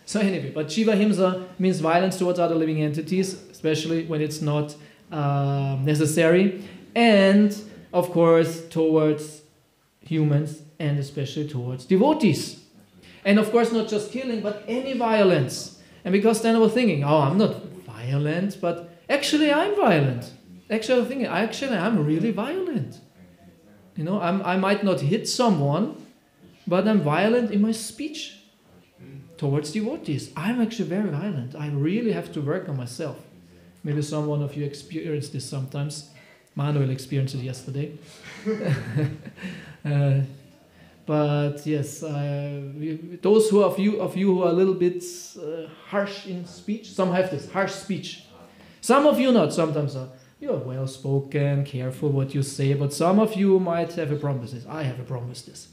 So anyway, but Chiva Himsa means violence towards other living entities, especially when it's not necessary, and of course towards humans, and especially towards devotees. And of course, not just killing, but any violence. And because then I was thinking, I'm not violent, but actually I'm violent. Actually, I'm thinking, I'm really violent. I might not hit someone, but I'm violent in my speech towards devotees. I'm actually very violent. I really have to work on myself. Maybe some one of you experienced this sometimes. Manuel experienced it yesterday. But yes, those of you who are a little bit harsh in speech, some have this harsh speech. Some of you not. Sometimes you're well spoken, careful what you say, but some of you might have a problem with this. I have a problem with this.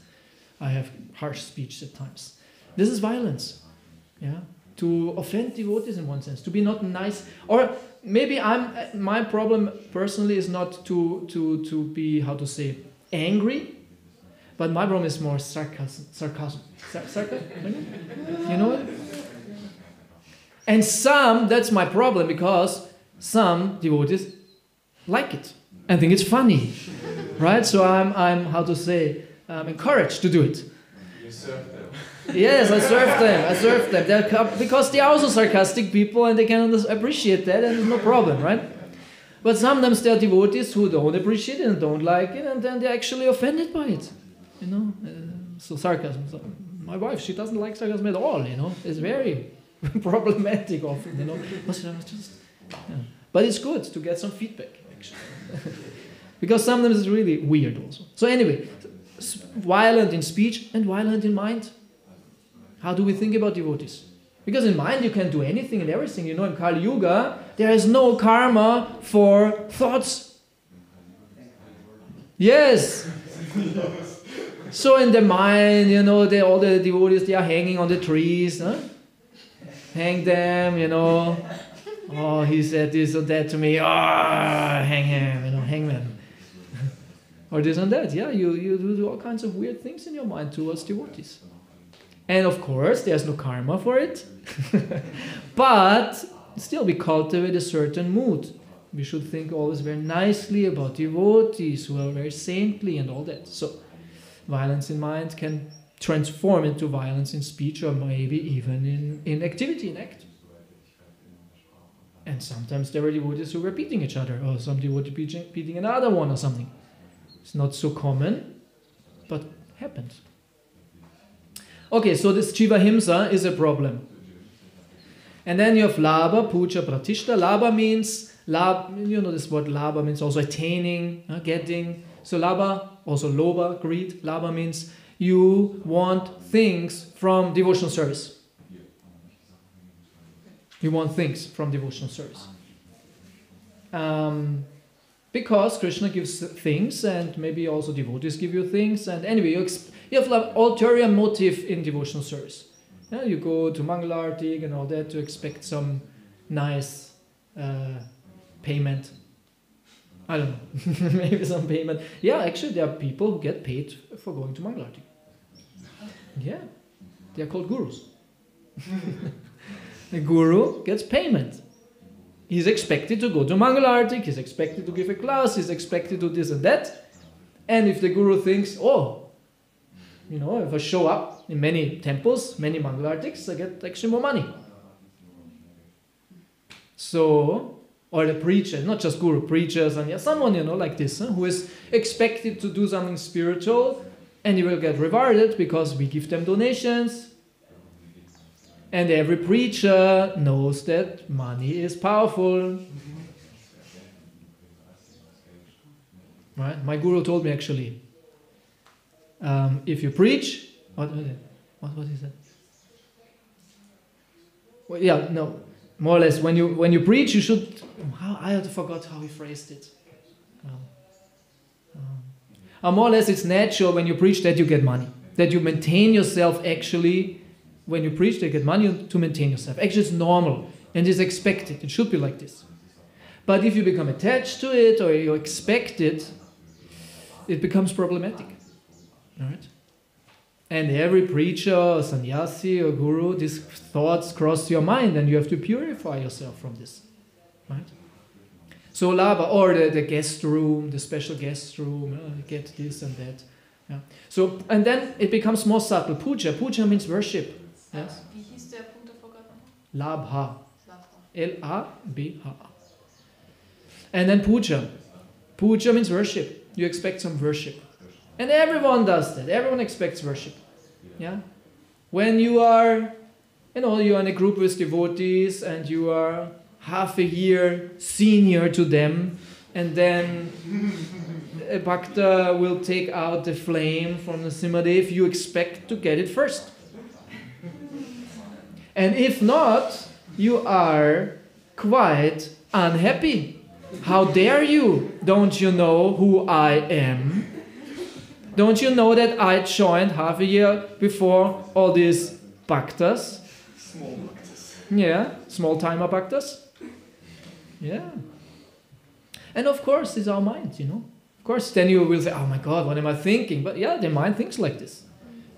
I have harsh speech at times. This is violence. Yeah, to offend devotees in one sense, to be not nice, or maybe my problem personally is not to be, how to say, angry, but my problem is more sarcasm. Sarcasm? You know it? And that's my problem, because some devotees like it and think it's funny, right? So I'm how to say, encouraged to do it. You serve them. Yes, I serve them. Because they are also sarcastic people and they can appreciate that, and there's no problem, right? But sometimes there are devotees who don't appreciate it and don't like it, and then they're actually offended by it, you know. So sarcasm. So my wife, she doesn't like sarcasm at all, you know. It's very problematic often, you know. But it's good to get some feedback, actually. Because sometimes it's really weird also. So anyway, violent in speech and violent in mind. How do we think about devotees? Because in mind you can do anything and everything. You know, in Kali Yuga, there is no karma for thoughts. Yes. So in the mind, you know, all the devotees, they are hanging on the trees. Huh? Hang them, you know. Oh, he said this or that to me. Oh, hang him, you know, hang them. Or this and that. Yeah, you do all kinds of weird things in your mind towards devotees. And of course, there's no karma for it. But still, we cultivate a certain mood. We should think always very nicely about devotees who are very saintly and all that. So, violence in mind can transform into violence in speech, or maybe even in activity, in act. And sometimes there are devotees who are beating each other, or some devotee beating another one or something. It's not so common, but happens. Okay, so this Jivahimsa is a problem. And then you have Labha, Puja, Pratishta. Labha means, you know this word Labha means also attaining, getting. So Labha, also Lobha, greed. Labha means you want things from devotional service. You want things from devotional service. Because Krishna gives things, and maybe also devotees give you things. And anyway, you have like ulterior motive in devotional service. Yeah, you go to Mangalarti and all that to expect some nice payment. I don't know, maybe some payment. Yeah, actually there are people who get paid for going to Mangalarti. Yeah, they are called gurus. The guru gets payment. He's expected to go to Mangalarti, he's expected to give a class, he's expected to do this and that. And if the guru thinks, oh, you know, if I show up in many temples, many Mangalartiks, I get actually more money. So, or the preacher, not just guru, preachers, and someone, you know, like this, who is expected to do something spiritual, and he will get rewarded because we give them donations. And every preacher knows that money is powerful. Right? My guru told me actually, if you preach, what is that? Well, yeah, no, more or less. When you preach, you should. I forgot how he phrased it. More or less, it's natural when you preach that you get money, that you maintain yourself actually. When you preach, they get money to maintain yourself. Actually, it's normal and it's expected. It should be like this. But if you become attached to it or you expect it, it becomes problematic. All right? And every preacher or sannyasi or guru, these thoughts cross your mind and you have to purify yourself from this. Right? So Labha, or the guest room, the special guest room, get this and that. Yeah. So, and then it becomes more subtle. Puja. Puja means worship. Yes. Wie hieß der Punkt davor gerade Labha. L-A-B-H. And then puja. Puja means worship. You expect some worship. And everyone does that. Everyone expects worship. Yeah. When you are, you're in a group with devotees and you are half a year senior to them, and then a bhakta will take out the flame from the Simadev, you expect to get it first. And if not, you are quite unhappy. How dare you? Don't you know who I am? Don't you know that I joined half a year before all these bhaktas? Small bhaktas. Yeah, small timer bhaktas. Yeah. And of course, it's our mind, you know. Of course, then you will say, oh my God, what am I thinking? But yeah, the mind thinks like this.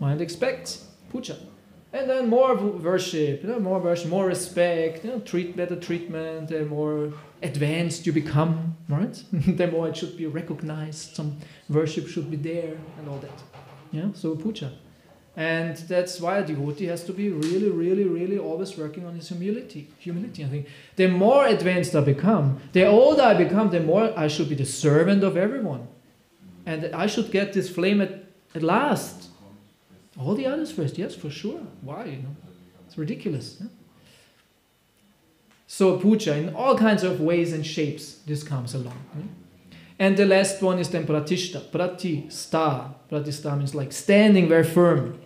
Mind expects puja. And then more worship, more worship, more respect, better treatment, the more advanced you become, right? The more it should be recognized, some worship should be there and all that. Yeah, so puja. And that's why a devotee has to be really, really, really always working on his humility. Humility, I think. The more advanced I become, the older I become, the more I should be the servant of everyone. And I should get this flame at last. All the others first, yes, for sure. Why? You know, it's ridiculous. Yeah? So puja, in all kinds of ways and shapes, this comes along. Yeah? And the last one is then pratishta. Pratishta means like standing very firm.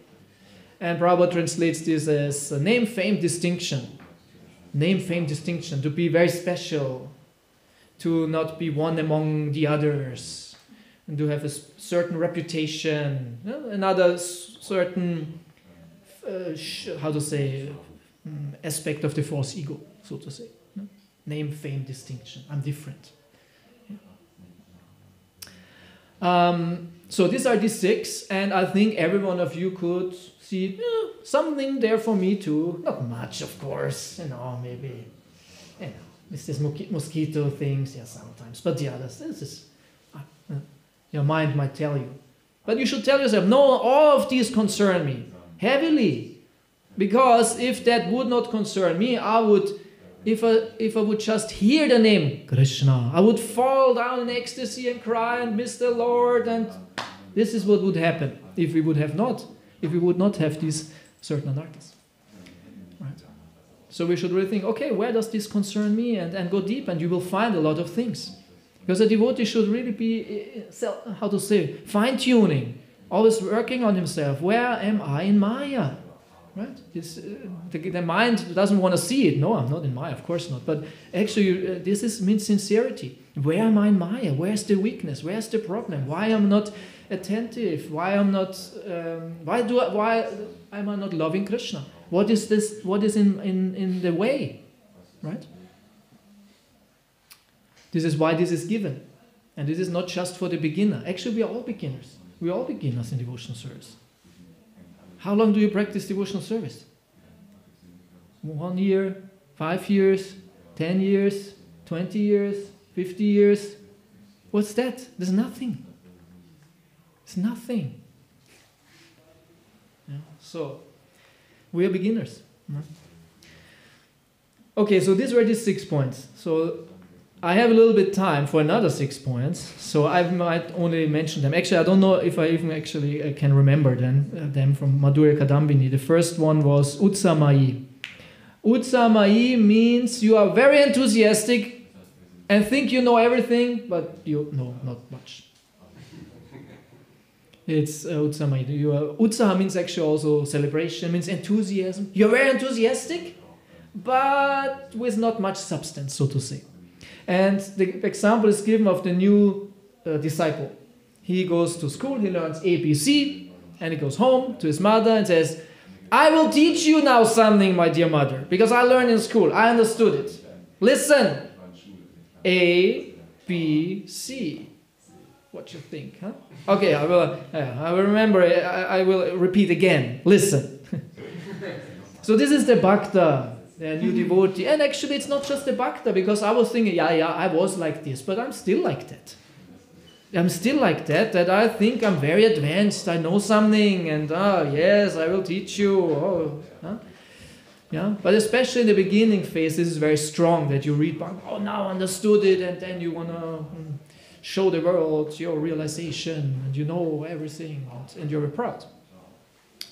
And Prabhu translates this as name, fame, distinction. Name, fame, distinction. To be very special. To not be one among the others. And to have a certain reputation. Another certain, aspect of the false ego, so to say. Name, fame, distinction. I'm different. So these are the 6, and I think every one of you could see something there for me too. Not much, of course, maybe, it's this mosquito things, sometimes, but the others, this is, your mind might tell you. But you should tell yourself, no, all of these concern me heavily, because if that would not concern me, I would, if I would just hear the name Krishna, I would fall down in ecstasy and cry and miss the Lord, and this is what would happen if we would not have these certain anarthas. Right? So we should really think, okay, where does this concern me? And go deep, and you will find a lot of things. Because a devotee should really be, fine-tuning, always working on himself. Where am I in Maya? Right? The mind doesn't want to see it. No, I'm not in Maya, of course not. But actually, this means sincerity. Where am I in Maya? Where's the weakness? Where's the problem? Why am I not attentive? Why am I not loving Krishna? What is this? What is in the way? Right? This is why this is given. And this is not just for the beginner. Actually, we are all beginners. We are all beginners in devotional service. How long do you practice devotional service? 1 year, 5 years, 10 years, 20 years, 50 years? What's that? There's nothing. It's nothing. Yeah. So, we are beginners. Okay, so these were the 6 points. So, I have a little bit time for another 6 points, so I might only mention them. Actually, I don't know if I even actually can remember them from Madhurya Kadambini. The first one was Utsamai. Utsamai means you are very enthusiastic and think you know everything, but you know not much. It's Utsamai. Utsaha means actually also celebration, means enthusiasm. You're very enthusiastic, but with not much substance, so to say. And the example is given of the new disciple. He goes to school, he learns ABC, and he goes home to his mother and says, I will teach you now something, my dear mother, because I learned in school, I understood it. Listen, A, B, C. What you think, huh? Okay, I will remember, I will repeat again. Listen. So this is the Bhakta. A new devotee. And actually it's not just the Bhakta, because I was thinking, I was like this, but I'm still like that. I'm still like that I think I'm very advanced, I know something, and yes, I will teach you. Yeah. But especially in the beginning phase, this is very strong, that you read, now I understood it, and then you want to show the world your realization, and you know everything, and you're proud.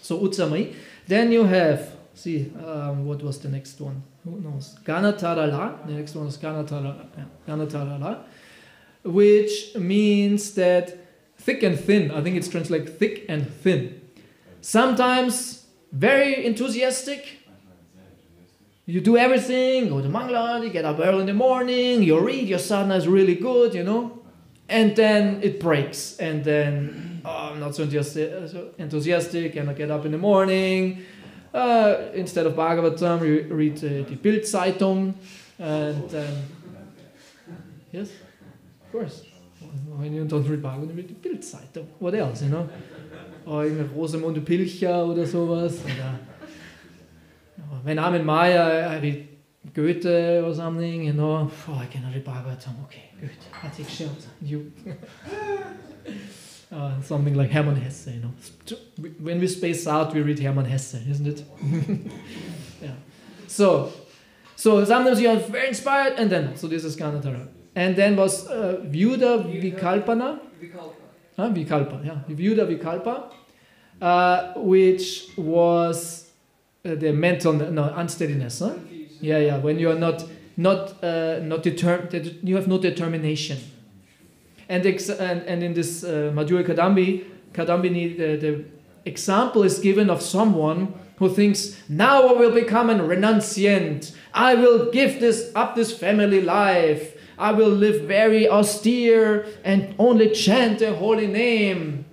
So Utsamai. Then you have, what was the next one? Who knows? Ganatarala. The next one is Ganatarala. Yeah. Ganatarala, which means that thick and thin. I think it's translated thick and thin. Sometimes very enthusiastic. You do everything, go to Mangala, you get up early in the morning, you read, your sadhana is really good, and then it breaks, and then I'm not so enthusiastic, and I get up in the morning. Instead of Bhagavatam, we read the Bild-Zeitung, and Yes, of course. When you don't read Bhagavatam, you read die Bildzeitung. What else, you know? Or Rosamunde Pilcher oder sowas. Oder, when I'm in Maya, I read Goethe or something, you know. Oh, I cannot read Bhagavatam. Okay, good. I take shelter. You. Something like Hermann Hesse, you know. When we space out, we read Hermann Hesse, isn't it? Yeah. So sometimes you are very inspired, and then, so this is Ganadhara. And then was Vyuda Vikalpana. Vikalpa, yeah. Vyuda Vikalpa, which was the mental unsteadiness. Huh? Yeah. When you are not determined, you have no determination. And in this Madhurya Kadambini, the example is given of someone who thinks, now I will become a renunciant. I will give up this family life. I will live very austere and only chant the holy name.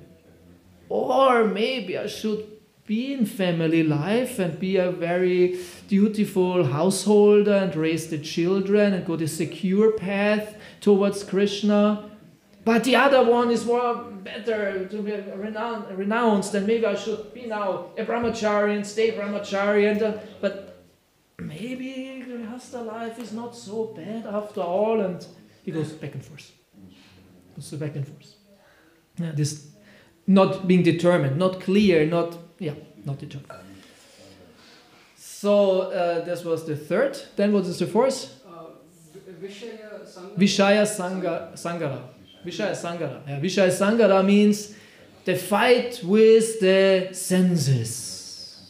Or maybe I should be in family life and be a very dutiful householder and raise the children and go the secure path towards Krishna. But the other one is more better to be renounced, and maybe I should be now a brahmachari and stay brahmachari. But maybe Grihastha life is not so bad after all, and he goes back and forth. Yeah, this not being determined, not clear, not determined. So this was the third. Then what is the fourth? Vishaya Sangara. Vishaya Sangara. Yeah, Vishaya Sangara means the fight with the senses.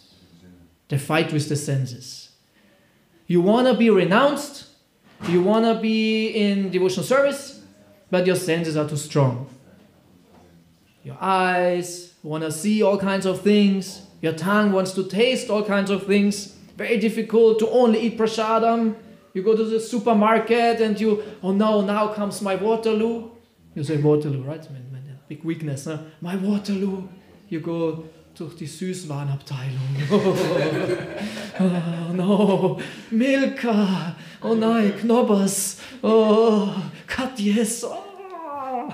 The fight with the senses. You want to be renounced, you want to be in devotional service, but your senses are too strong. Your eyes want to see all kinds of things, your tongue wants to taste all kinds of things. Very difficult to only eat prasadam. You go to the supermarket and now comes my Waterloo. You say Waterloo, right? Big weakness, huh? My Waterloo. You go durch die Süßwarenabteilung. Oh no, Milka. Oh nein, Knobbers. Oh, Katjes. Oh.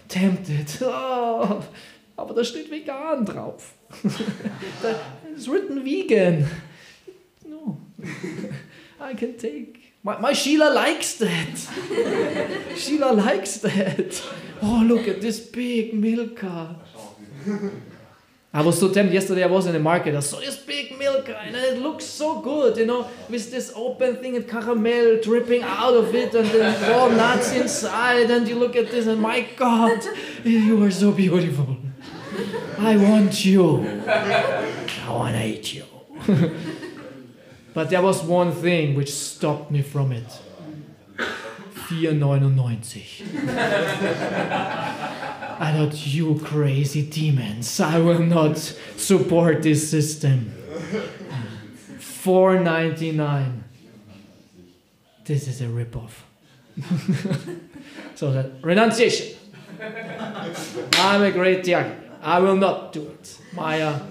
Tempted. Oh. Aber da steht vegan drauf. It's written vegan. No. I can take. My Sheila likes that. Sheila likes that. Oh, look at this big Milka. I was so tempted. Yesterday I was in the market. I saw this big Milka and it looks so good, with this open thing and caramel dripping out of it and the walnuts inside. And you look at this and my God, you are so beautiful. I want you. I want to eat you. But there was one thing which stopped me from it. 4,99. I thought, you crazy demons, I will not support this system. 4.99. This is a ripoff. So that renunciation. I'm a great Tyagi. I will not do it. Maya,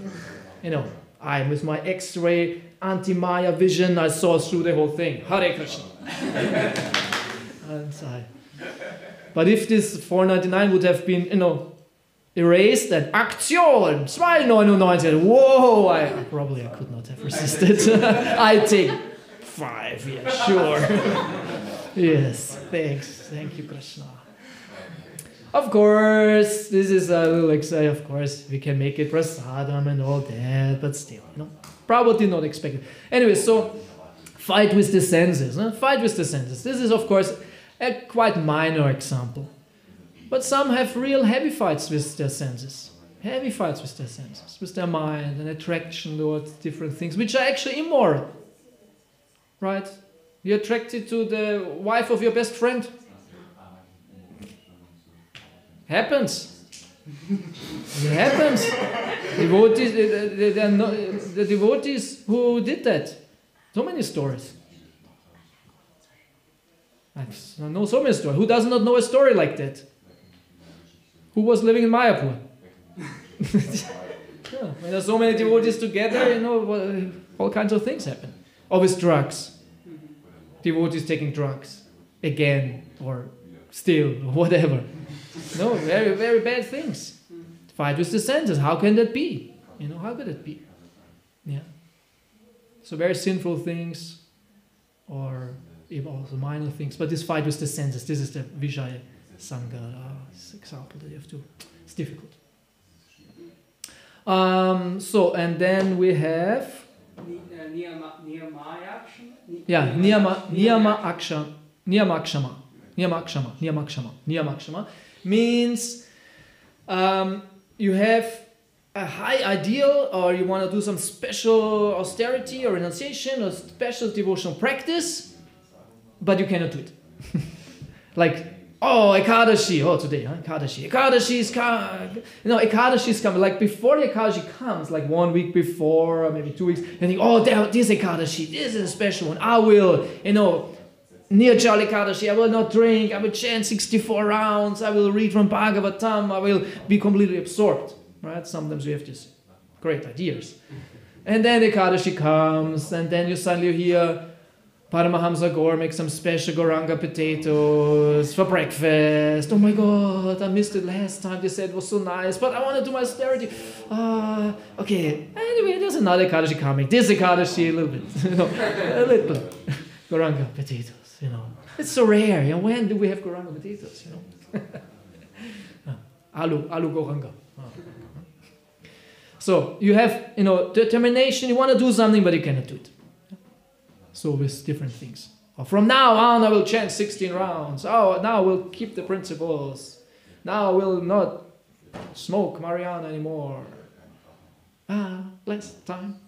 I with my X-ray anti-Maya vision, I saw through the whole thing. Hare Krishna. But if this 4.99 would have been, erased and Aktion, 2.99, whoa, I could not have resisted. I take 5, yeah, sure. Yes, thank you, Krishna. Of course, this is a little of course, we can make it prasadam and all that, but still, Prabhu did not expect it. Anyway, so, fight with the senses. Fight with the senses. This is, of course, a quite minor example. But some have real heavy fights with their senses. Heavy fights with their senses, with their mind, and attraction towards different things, which are actually immoral. Right? You're attracted to the wife of your best friend. Happens. It happens. The devotees who did that. So many stories. I know so many stories. Who does not know a story like that? Who was living in Mayapur? Yeah, when there's so many devotees together, all kinds of things happen. Or with drugs. Devotees taking drugs. again or still or whatever. No, very, very bad things. Fight with the senses. How can that be? How could it be? Yeah. So very sinful things, or even also minor things. But this fight with the senses, this is the Vijaya Sangha. This example that you have to. It's difficult. So and then we have. Yeah, Niyamakshama means you have a high ideal, or you want to do some special austerity or renunciation or special devotional practice, but you cannot do it. Like, Ekadashi, today, Ekadashi. Ekadashi is coming. Ekadashi is coming. Like before the Ekadashi comes, like 1 week before, or maybe 2 weeks, you think, this Ekadashi, this is a special one. I will, Nirjala Ekadashi, I will not drink, I will chant 64 rounds, I will read from Bhagavatam, I will be completely absorbed. Right? Sometimes we have these great ideas. And then Ekadashi comes, and then you suddenly hear Paramahamsa Gaur make some special Goranga potatoes for breakfast. Oh my God, I missed it last time. They said it was so nice, but I want to do my austerity. Okay. Anyway, there's another Ekadashi coming. This Ekadashi, a little bit. A little bit. Goranga potatoes, It's so rare. When do we have Goranga potatoes, Alu Goranga. So you have, determination. You want to do something, but you cannot do it. So with different things. From now on, I will chant 16 rounds. Now I will keep the principles. Now I will not smoke marijuana anymore. Less time,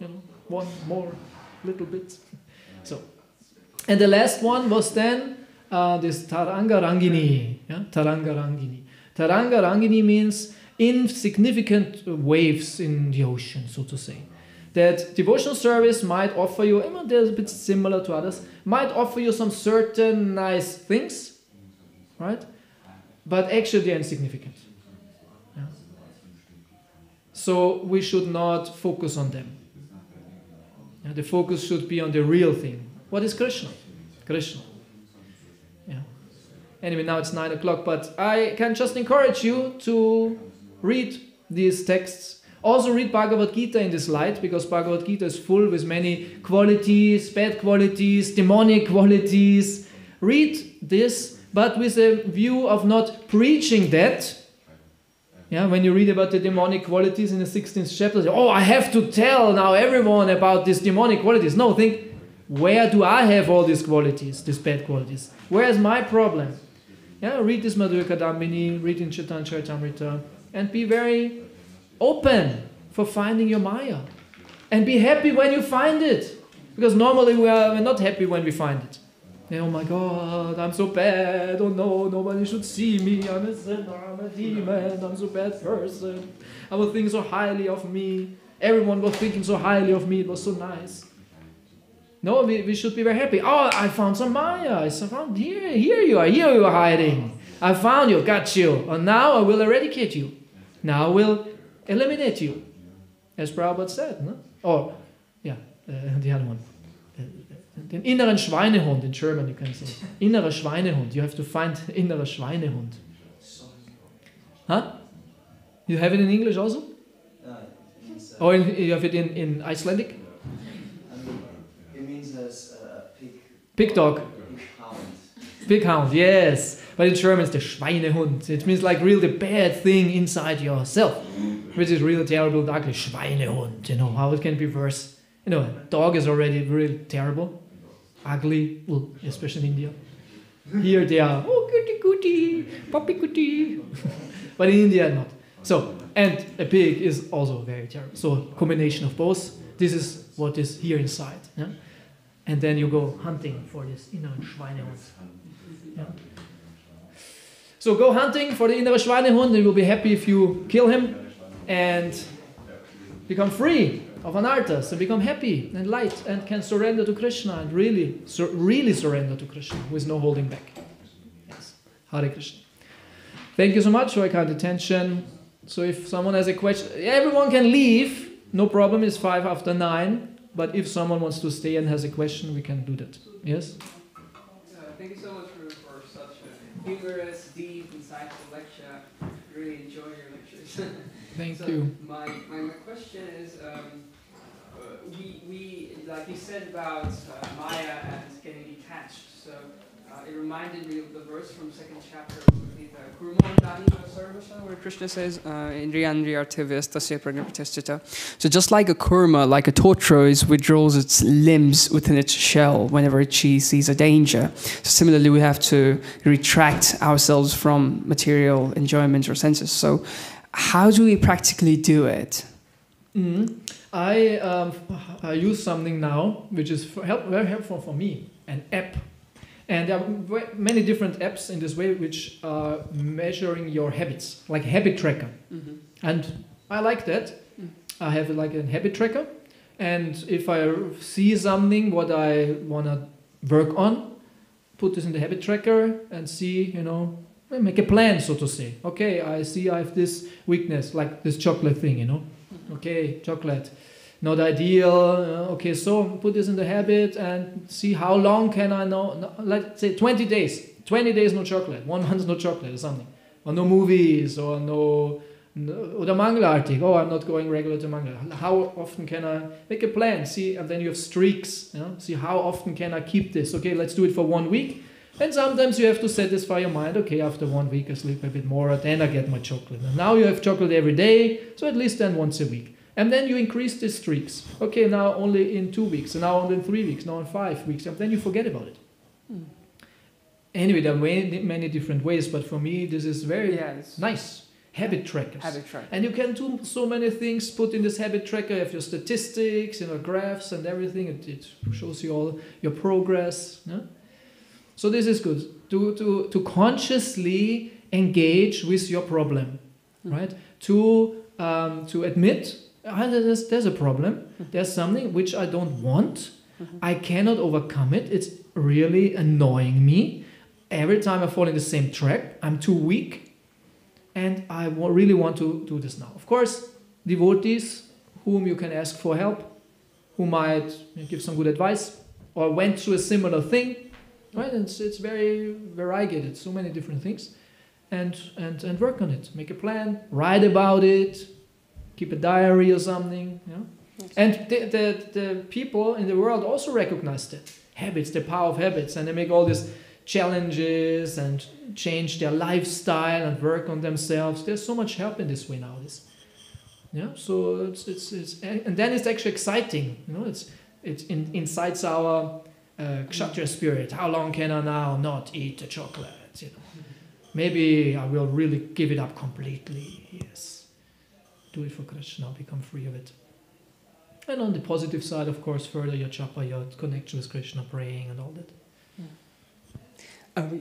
one more little bit. So, and the last one was then this Taranga Rangini. Taranga Rangini. Taranga Rangini means insignificant waves in the ocean, so to say. That devotional service might offer you, they're a bit similar to others, might offer you some certain nice things, right? But actually they're insignificant. Yeah? So we should not focus on them. Yeah, the focus should be on the real thing. What is Krishna? Krishna. Yeah. Anyway, now it's 9 o'clock, but I can just encourage you to read these texts. Also read Bhagavad Gita in this light, because Bhagavad Gita is full with many qualities, bad qualities, demonic qualities. Read this, but with a view of not preaching that. Yeah, when you read about the demonic qualities in the 16th chapter, I have to tell now everyone about these demonic qualities. No, think, where do I have all these qualities, these bad qualities? Where is my problem? Yeah, read this Madhurya Kadambini, read in Chaitanya Charitamrita, and be very open for finding your Maya. And be happy when you find it. Because normally we're not happy when we find it. Oh my God, I'm so bad. Oh no, nobody should see me. I'm a sinner, I'm a demon, I'm so bad person. I will think so highly of me. Everyone was thinking so highly of me. It was so nice. No, we should be very happy. I found some Maya. I found here you are hiding. I found you, got you. And now I will eradicate you. Now I will eliminate you, as Prabhupada said. No? The other one. Den inneren Schweinehund in German, you can say. Innerer Schweinehund. You have to find innerer Schweinehund. Huh? You have it in English also? Or you have it in Icelandic? It means as a pig. Pig dog. Pig hound. Pig hound, yes. But in German it's the Schweinehund. It means like really the bad thing inside yourself, which is really terrible, ugly. Schweinehund, how it can be worse. A dog is already really terrible, ugly, especially in India. Here they are, goody, puppy goody. But in India, not. So, and a pig is also very terrible. So, combination of both. This is what is here inside. Yeah? And then you go hunting for this inner Schweinehund. Yeah? So go hunting for the inner Schweinehund, and you will be happy if you kill him and become free of anarthas and become happy and light and can surrender to Krishna and really surrender to Krishna with no holding back. Yes. Hare Krishna. Thank you so much for your kind attention. So if someone has a question, everyone can leave. No problem, it's 9:05. But if someone wants to stay and has a question, we can do that. Yes? Thank you so much for humorous, deep, insightful lecture. Really enjoy your lectures. Thank So you. My question is, we like you said about Maya and getting detached. So it reminded me of the verse from second chapter of Bhagavad Gita, where Krishna says, so just like a kurma, like a tortoise withdraws its limbs within its shell whenever she sees a danger. So similarly, we have to retract ourselves from material enjoyments or senses. So how do we practically do it? I use something now which is very helpful for me, an app. And there are many different apps in this way which are measuring your habits, like habit tracker. Mm-hmm. And I like that. I have like a habit tracker. And if I see something what I want to work on, put this in the habit tracker and see, make a plan, so to say. Okay, I see I have this weakness, like this chocolate thing, Okay, chocolate. Not ideal. Okay, so put this in the habit and see how long can I know. Let's say 20 days. 20 days no chocolate. 1 month no chocolate or something. Or no movies or no oder Mangelartig. Oh, I'm not going regular to Mangel. How often can I make a plan? See, and then you have streaks. See how often can I keep this. Okay, let's do it for 1 week. And sometimes you have to satisfy your mind. Okay, after 1 week I sleep a bit more. Then I get my chocolate. And now you have chocolate every day. So at least then once a week. And then you increase the streaks. Okay, now only in 2 weeks, and now only in 3 weeks, now in 5 weeks, and then you forget about it. Anyway, there are many different ways, but for me, this is very nice. Habit trackers. Habit tracker. And you can do so many things, put in this habit tracker, you have your statistics, graphs and everything. It shows you all your progress. So this is good. To consciously engage with your problem, right? To admit, there's a problem. There's something which I don't want. I cannot overcome it. It's really annoying me. Every time I fall in the same trap, I'm too weak. And I really want to do this now. Of course, devotees whom you can ask for help, who might give some good advice, or went through a similar thing, right? And it's very variegated, so many different things. And work on it. Make a plan, write about it, keep a diary or something. And the people in the world also recognize that. Habits, the power of habits, and they make all these challenges and change their lifestyle and work on themselves. There's so much help in this way nowadays. So it's and then it's actually exciting. It incites our kshatriya spirit. How long can I now not eat the chocolate? Maybe I will really give it up completely. Yes, do it for Krishna. Become free of it. And on the positive side, of course, further your japa, your connection with Krishna, praying and all that.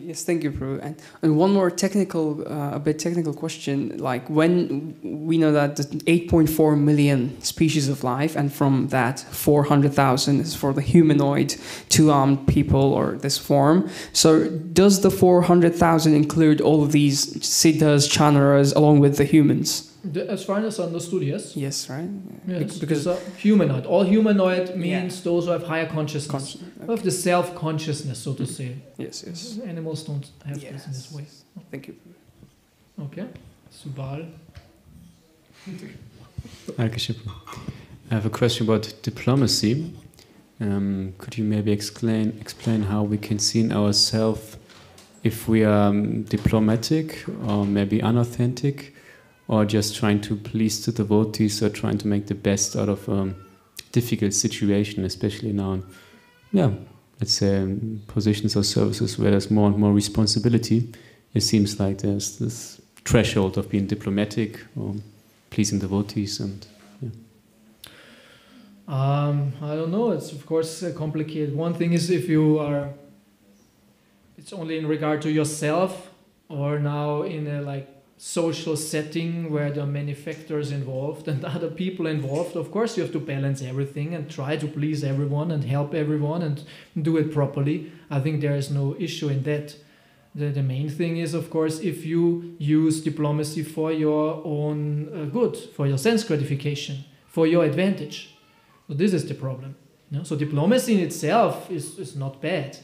Yes, thank you, Prabhu. And one more a bit technical question. Like when we know that the 8.4 million species of life, and from that 400,000 is for the humanoid, two-armed people or this form. So does the 400,000 include all of these siddhas, chanras, along with the humans? As far as understood, yes. Yes, right? Yes, because humanoid. All humanoid means those who have higher consciousness. Who have the self-consciousness, so to say. Yes. Animals don't have this in this way. Thank you. Okay. Subal. I have a question about diplomacy. Could you maybe explain how we can see in ourselves if we are diplomatic or maybe unauthentic, or just trying to please the devotees, or trying to make the best out of a difficult situation, especially now in, let's say, positions or services where there's more and more responsibility. It seems like there's this threshold of being diplomatic or pleasing devotees, and I don't know. It's of course complicated. One thing is if you are, it's only in regard to yourself, or now in a social setting where there are many factors involved and other people involved. Of course you have to balance everything and try to please everyone and help everyone and do it properly. I think there is no issue in that. The main thing is, of course, if you use diplomacy for your own good, for your sense gratification, for your advantage. So this is the problem. So diplomacy in itself is not bad.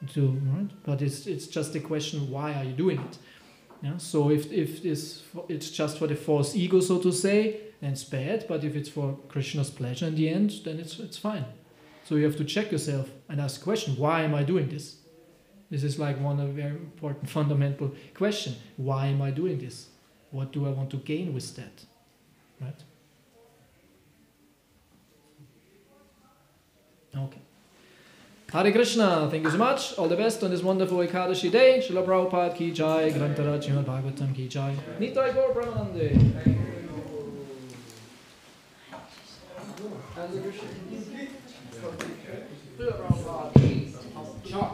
right? But it's just a question, why are you doing it? Yeah. So if it's just for the false ego, so to say, then it's bad. But if it's for Krishna's pleasure in the end, then it's fine. So you have to check yourself and ask the question, why am I doing this? This is like one of very important fundamental question. Why am I doing this? What do I want to gain with that? Right? Okay. Hare Krishna, thank you so much. All the best on this wonderful Ekadashi day. Srila Prabhupada ki jai, Grantaraj Śrīmad-Bhāgavatam ki jai. Nitai Gaur Pramanande. Hare Krishna. Srila Prabhupada ki jai.